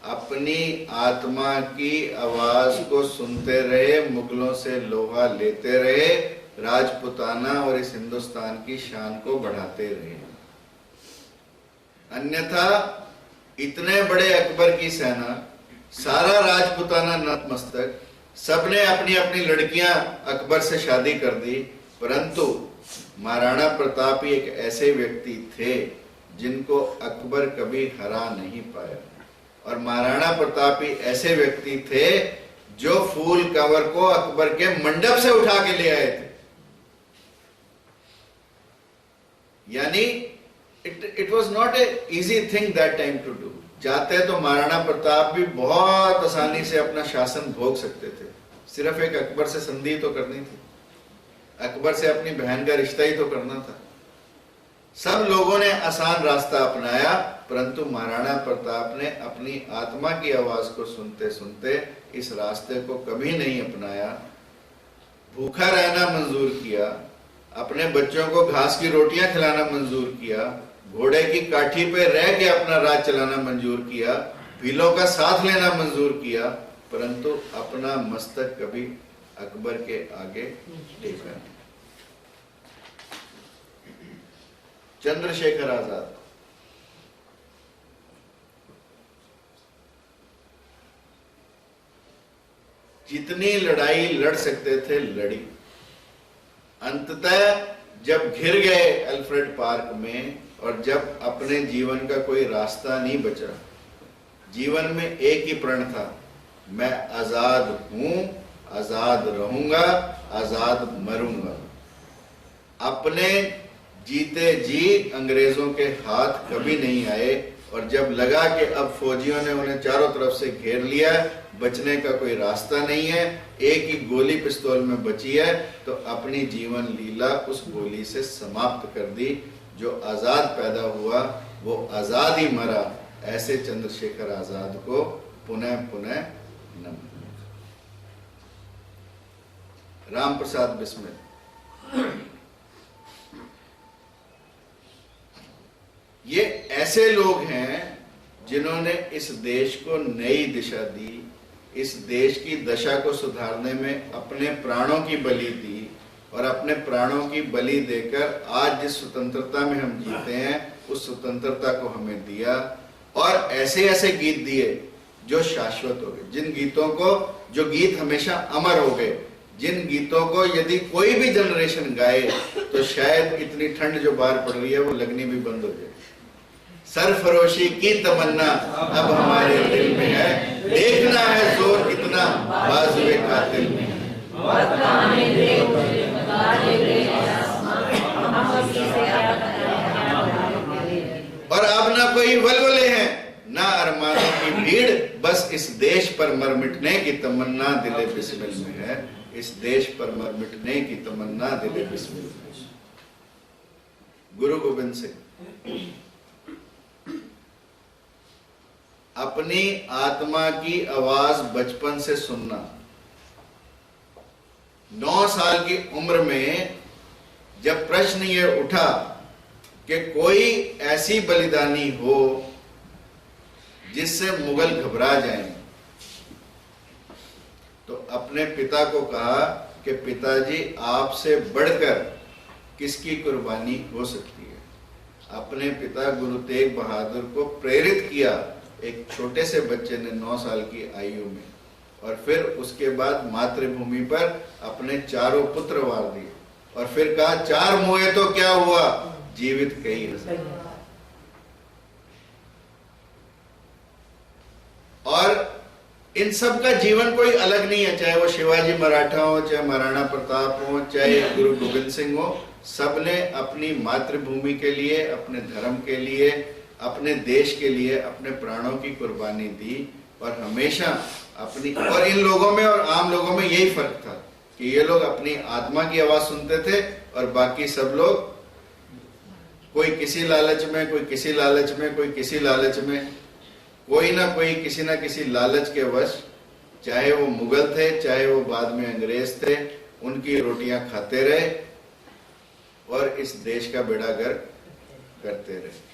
अपनी आत्मा की आवाज को सुनते रहे, मुगलों से लोहा लेते रहे, राजपुताना और इस हिंदुस्तान की शान को बढ़ाते रहे। अन्यथा इतने बड़े अकबर की सेना, सारा राजपुताना नतमस्तक, सबने अपनी अपनी लड़कियां अकबर से शादी कर दी, परंतु महाराणा प्रताप ही एक ऐसे व्यक्ति थे जिनको अकबर कभी हरा नहीं पाया। और महाराणा प्रताप ही ऐसे व्यक्ति थे जो फूल कंवर को अकबर के मंडप से उठा के ले आए थे। यानी it was not a easy thing that time to do. जाते तो महाराणा प्रताप भी बहुत आसानी से अपना शासन भोग सकते थे, सिर्फ एक अकबर से संधि तो करनी थी, अकबर से अपनी बहन का रिश्ता ही तो करना था। सब लोगों ने आसान रास्ता अपनाया, परंतु महाराणा प्रताप ने अपनी आत्मा की आवाज को सुनते सुनते इस रास्ते को कभी नहीं अपनाया, भूखा रहना मंजूर किया, अपने बच्चों को घास की रोटियां खिलाना मंजूर किया, घोड़े की काठी पे रह के अपना राज चलाना मंजूर किया, भीलों का साथ लेना मंजूर किया, परंतु अपना मस्तक कभी अकबर के आगे टेका नहीं। चंद्रशेखर आजाद जितनी लड़ाई लड़ सकते थे लड़ी। अंततः जब घिर गए अल्फ्रेड पार्क में और जब अपने जीवन का कोई रास्ता नहीं बचा, जीवन में एक ही प्रण था, मैं आजाद हूं, आजाद रहूंगा, आजाद मरूंगा। अपने जीते जी अंग्रेजों के हाथ कभी नहीं आए और जब लगा कि अब फौजियों ने उन्हें चारों तरफ से घेर लिया, बचने का कोई रास्ता नहीं है, एक ही गोली पिस्तौल में बची है, तो अपनी जीवन लीला उस गोली से समाप्त कर दी। जो आजाद पैदा हुआ वो आजाद ही मरा। ऐसे चंद्रशेखर आजाद को पुनः पुनः नमन। राम प्रसाद बिस्मिल, ये ऐसे लोग हैं जिन्होंने इस देश को नई दिशा दी, इस देश की दशा को सुधारने में अपने प्राणों की बलि दी और अपने प्राणों की बलि देकर आज जिस स्वतंत्रता में हम जीते हैं उस स्वतंत्रता को हमें दिया। और ऐसे ऐसे गीत दिए जो शाश्वत हो गए, जिन गीतों को, जो गीत हमेशा अमर हो गए, जिन गीतों को यदि कोई भी जनरेशन गाए तो शायद इतनी ठंड जो बाहर पड़ रही है वो लगनी भी बंद हो जाए। सरफरोशी की तमन्ना अब हमारे दिल में है, देखना है जोर कितना बाजुए कातिल में है। और अब ना कोई वलवले हैं ना अरमानों की भीड़, बस इस देश पर मर मिटने की तमन्ना दिले बिस्मिल में है, इस देश पर मर मिटने की तमन्ना दिले बिस्मिल में है। गुरु गोविंद सिंह, अपनी आत्मा की आवाज बचपन से सुनना। 9 साल की उम्र में जब प्रश्न ये उठा कि कोई ऐसी बलिदानी हो जिससे मुगल घबरा जाएं, तो अपने पिता को कहा कि पिताजी आपसे बढ़कर किसकी कुर्बानी हो सकती है। अपने पिता गुरु तेग बहादुर को प्रेरित किया एक छोटे से बच्चे ने 9 साल की आयु में, और फिर उसके बाद मातृभूमि पर अपने चारों पुत्र वार दिए और फिर कहा 4 मुए तो क्या हुआ, जीवित कई हजार। और इन सब का जीवन कोई अलग नहीं है, चाहे वो शिवाजी मराठा हो, चाहे महाराणा प्रताप हो, चाहे गुरु गोविंद सिंह हो, सबने अपनी मातृभूमि के लिए, अपने धर्म के लिए, अपने देश के लिए अपने प्राणों की कुर्बानी दी। और हमेशा अपनी, और इन लोगों में और आम लोगों में यही फर्क था कि ये लोग अपनी आत्मा की आवाज सुनते थे और बाकी सब लोग कोई किसी लालच में, कोई किसी लालच में, कोई किसी लालच में, कोई ना कोई किसी ना किसी लालच के वश, चाहे वो मुगल थे चाहे वो बाद में अंग्रेज थे, उनकी रोटियां खाते रहे और इस देश का बेड़ा गर्क करते रहे।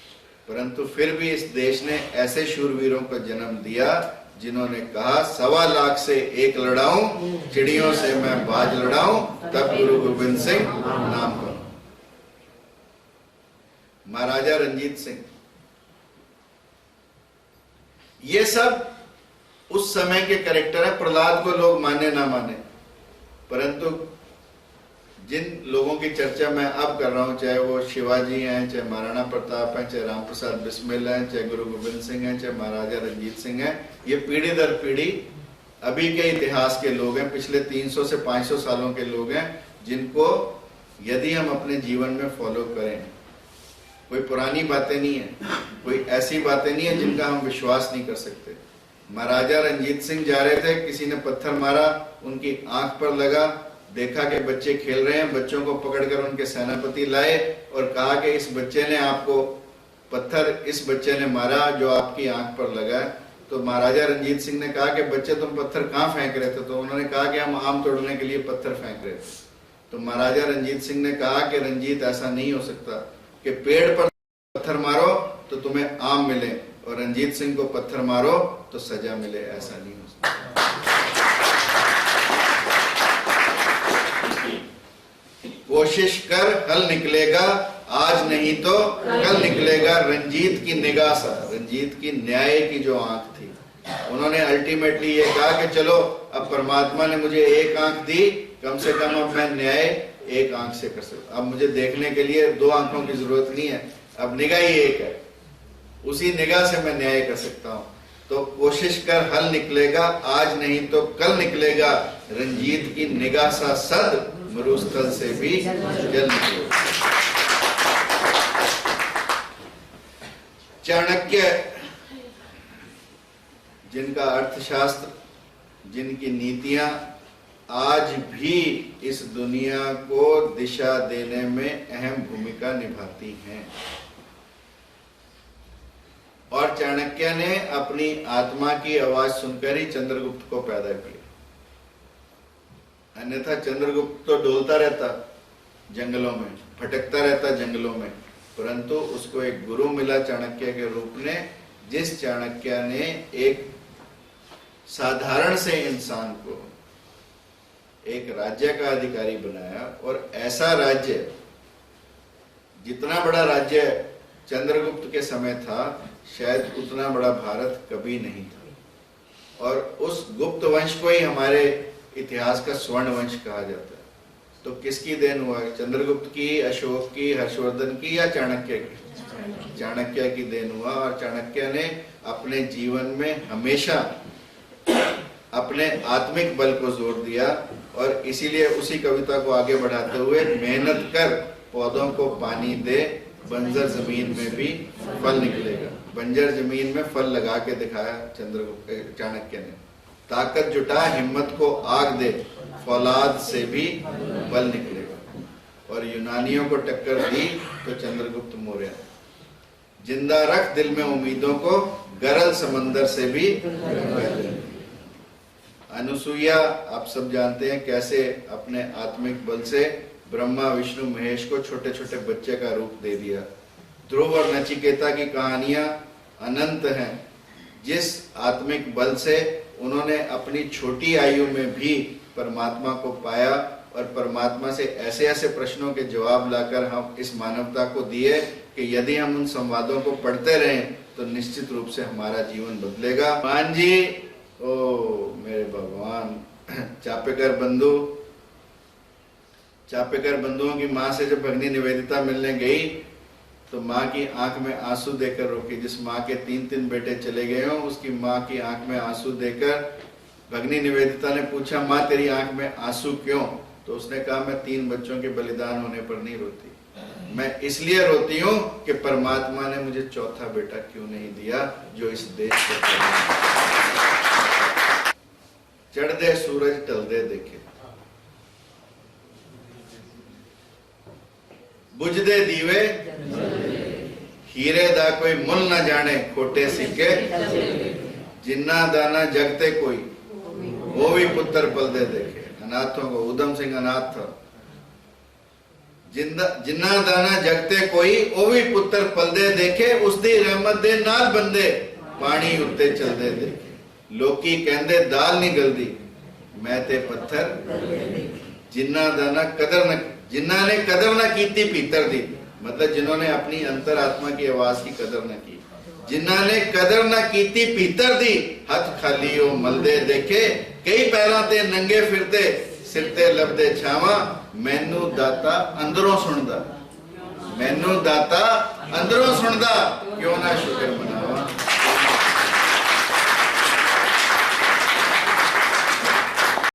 परंतु फिर भी इस देश ने ऐसे शूरवीरों को जन्म दिया जिन्होंने कहा 1.25 लाख से एक लड़ाऊं, चिड़ियों से मैं बाज लड़ाऊं, तब गुरु गोविंद सिंह नाम करूं। महाराजा रंजीत सिंह, ये सब उस समय के कैरेक्टर है। प्रहलाद को लोग माने ना माने, परंतु जिन लोगों की चर्चा मैं अब कर रहा हूं, चाहे वो शिवाजी हैं, चाहे महाराणा प्रताप हैं, चाहे राम प्रसाद बिस्मिल हैं, चाहे गुरु गोविंद सिंह हैं, चाहे महाराजा रंजीत सिंह हैं, ये पीढ़ी दर पीढ़ी अभी के इतिहास के लोग हैं, पिछले 300 से 500 सालों के लोग हैं, जिनको यदि हम अपने जीवन में फॉलो करें, कोई पुरानी बातें नहीं है, कोई ऐसी बातें नहीं है जिनका हम विश्वास नहीं कर सकते। महाराजा रंजीत सिंह जा रहे थे, किसी ने पत्थर मारा, उनकी आंख पर लगा, देखा कि बच्चे खेल रहे हैं, बच्चों को पकड़कर उनके सेनापति लाए और कहा कि इस बच्चे ने आपको पत्थर, इस बच्चे ने मारा जो आपकी आंख पर लगा। तो महाराजा रंजीत सिंह ने कहा कि बच्चे तुम पत्थर कहाँ फेंक रहे थे? तो उन्होंने कहा कि हम आम तोड़ने के लिए पत्थर फेंक रहे थे। तो महाराजा रंजीत सिंह ने कहा कि रंजीत, ऐसा नहीं हो सकता कि पेड़ पर पत्थर मारो तो तुम्हें आम मिले और रंजीत सिंह को पत्थर मारो तो सजा मिले, ऐसा नहीं हो सकता। कोशिश कर हल निकलेगा, आज नहीं तो कल निकलेगा। रंजीत की निगाह सा, रंजीत की न्याय की जो आंख थी, उन्होंने अल्टीमेटली ये कहा कि चलो अब परमात्मा ने मुझे एक आंख दी, कम से कम अब मैं न्याय एक आंख से कर सकता। अब मुझे देखने के लिए दो आंखों की जरूरत नहीं है, अब निगाह ही एक है, उसी निगाह से मैं न्याय कर सकता हूं। तो कोशिश कर हल निकलेगा, आज नहीं तो कल निकलेगा। रंजीत की निगाह सा सद, मरुस्थल से भी जल निकलेगा। चाणक्य, जिनका अर्थशास्त्र, जिनकी नीतियां आज भी इस दुनिया को दिशा देने में अहम भूमिका निभाती हैं, और चाणक्य ने अपनी आत्मा की आवाज सुनकर ही चंद्रगुप्त को पैदा किया। अन्यथा चंद्रगुप्त तो डोलता रहता जंगलों में, भटकता रहता जंगलों में, परंतु उसको एक गुरु मिला चाणक्य के रूप में, जिस चाणक्य ने एक साधारण से इंसान को एक राज्य का अधिकारी बनाया। और ऐसा राज्य, जितना बड़ा राज्य चंद्रगुप्त के समय था, शायद उतना बड़ा भारत कभी नहीं था। और उस गुप्त वंश को ही हमारे इतिहास का स्वर्ण वंश कहा जाता है। तो किसकी देन हुआ? चंद्रगुप्त की, अशोक की, हर्षवर्धन की, या चाणक्य की? चाणक्य की देन हुआ। और चाणक्य ने अपने जीवन में हमेशा अपने आत्मिक बल को जोर दिया, और इसीलिए उसी कविता को आगे बढ़ाते हुए, मेहनत कर पौधों को पानी दे, बंजर जमीन में भी फल निकलेगा। बंजर जमीन में फल लगा के दिखाया चंद्रगुप्त चाणक्य ने। ताकत जुटा, हिम्मत को आग दे, फौलाद से भी बल निकलेगा। और यूनानियों को टक्कर दी तो चंद्रगुप्त मौर्य। जिंदा रख दिल में उम्मीदों को, गरल समंदर से भी। अनुसुईया, आप सब जानते हैं कैसे अपने आत्मिक बल से ब्रह्मा विष्णु महेश को छोटे छोटे बच्चे का रूप दे दिया। ध्रुव और नचिकेता की कहानियां अनंत हैं। जिस आत्मिक बल से उन्होंने अपनी छोटी आयु में भी परमात्मा को पाया, और परमात्मा से ऐसे ऐसे प्रश्नों के जवाब लाकर हम इस मानवता को दिए कि यदि हम उन संवादों को पढ़ते रहें तो निश्चित रूप से हमारा जीवन बदलेगा। मान जी, ओ मेरे भगवान, चापेकर बंधुओं की माँ से जब भगनी निवेदिता मिलने गई तो माँ की आंख में आंसू देकर रोकी। जिस माँ के 3 बेटे चले गए हों, उसकी माँ की आंख में आंसू देकर भगनी निवेदिता ने पूछा, माँ तेरी आंख में आंसू क्यों? तो उसने कहा, मैं 3 बच्चों के बलिदान होने पर नहीं रोती, मैं इसलिए रोती हूँ कि परमात्मा ने मुझे चौथा बेटा क्यों नहीं दिया जो इस देश को। चढ़ दे सूरज टल दे देखे, बुझ दे दीवे, हीरे दा कोई मुल न जाने, खोटे सिक्के, जिन्ना दाना जगते कोई, वो भी पुत्र पल दे देखे। अनाथों को, उधम सिंह अनाथ था। जिन्ना दाना जगते कोई, वो भी पुत्र पल दे देखे, उसदी रहमत दे नाल बंदे, पानी उत्ते चल दे देखे। लोकी कहंदे दाल नहीं गलदी, मैं ते पत्थर, जिन्ना दाना कदर न, जिन्ना ने कदर न कीती पीतर दी, मतलब जिन्होंने अपनी अंतरात्मा की आवाज की कदर न की। जिन्ना ने कदर न कीती पीतर दी, हथ खाली ओ मलदे देखे, कई पैरां ते नंगे फिरते, सिर ते लभदे छावा, मैनू दाता अंदरों सुनदा, मैनू दाता अंदरों सुनदा, क्यों ना शुक्र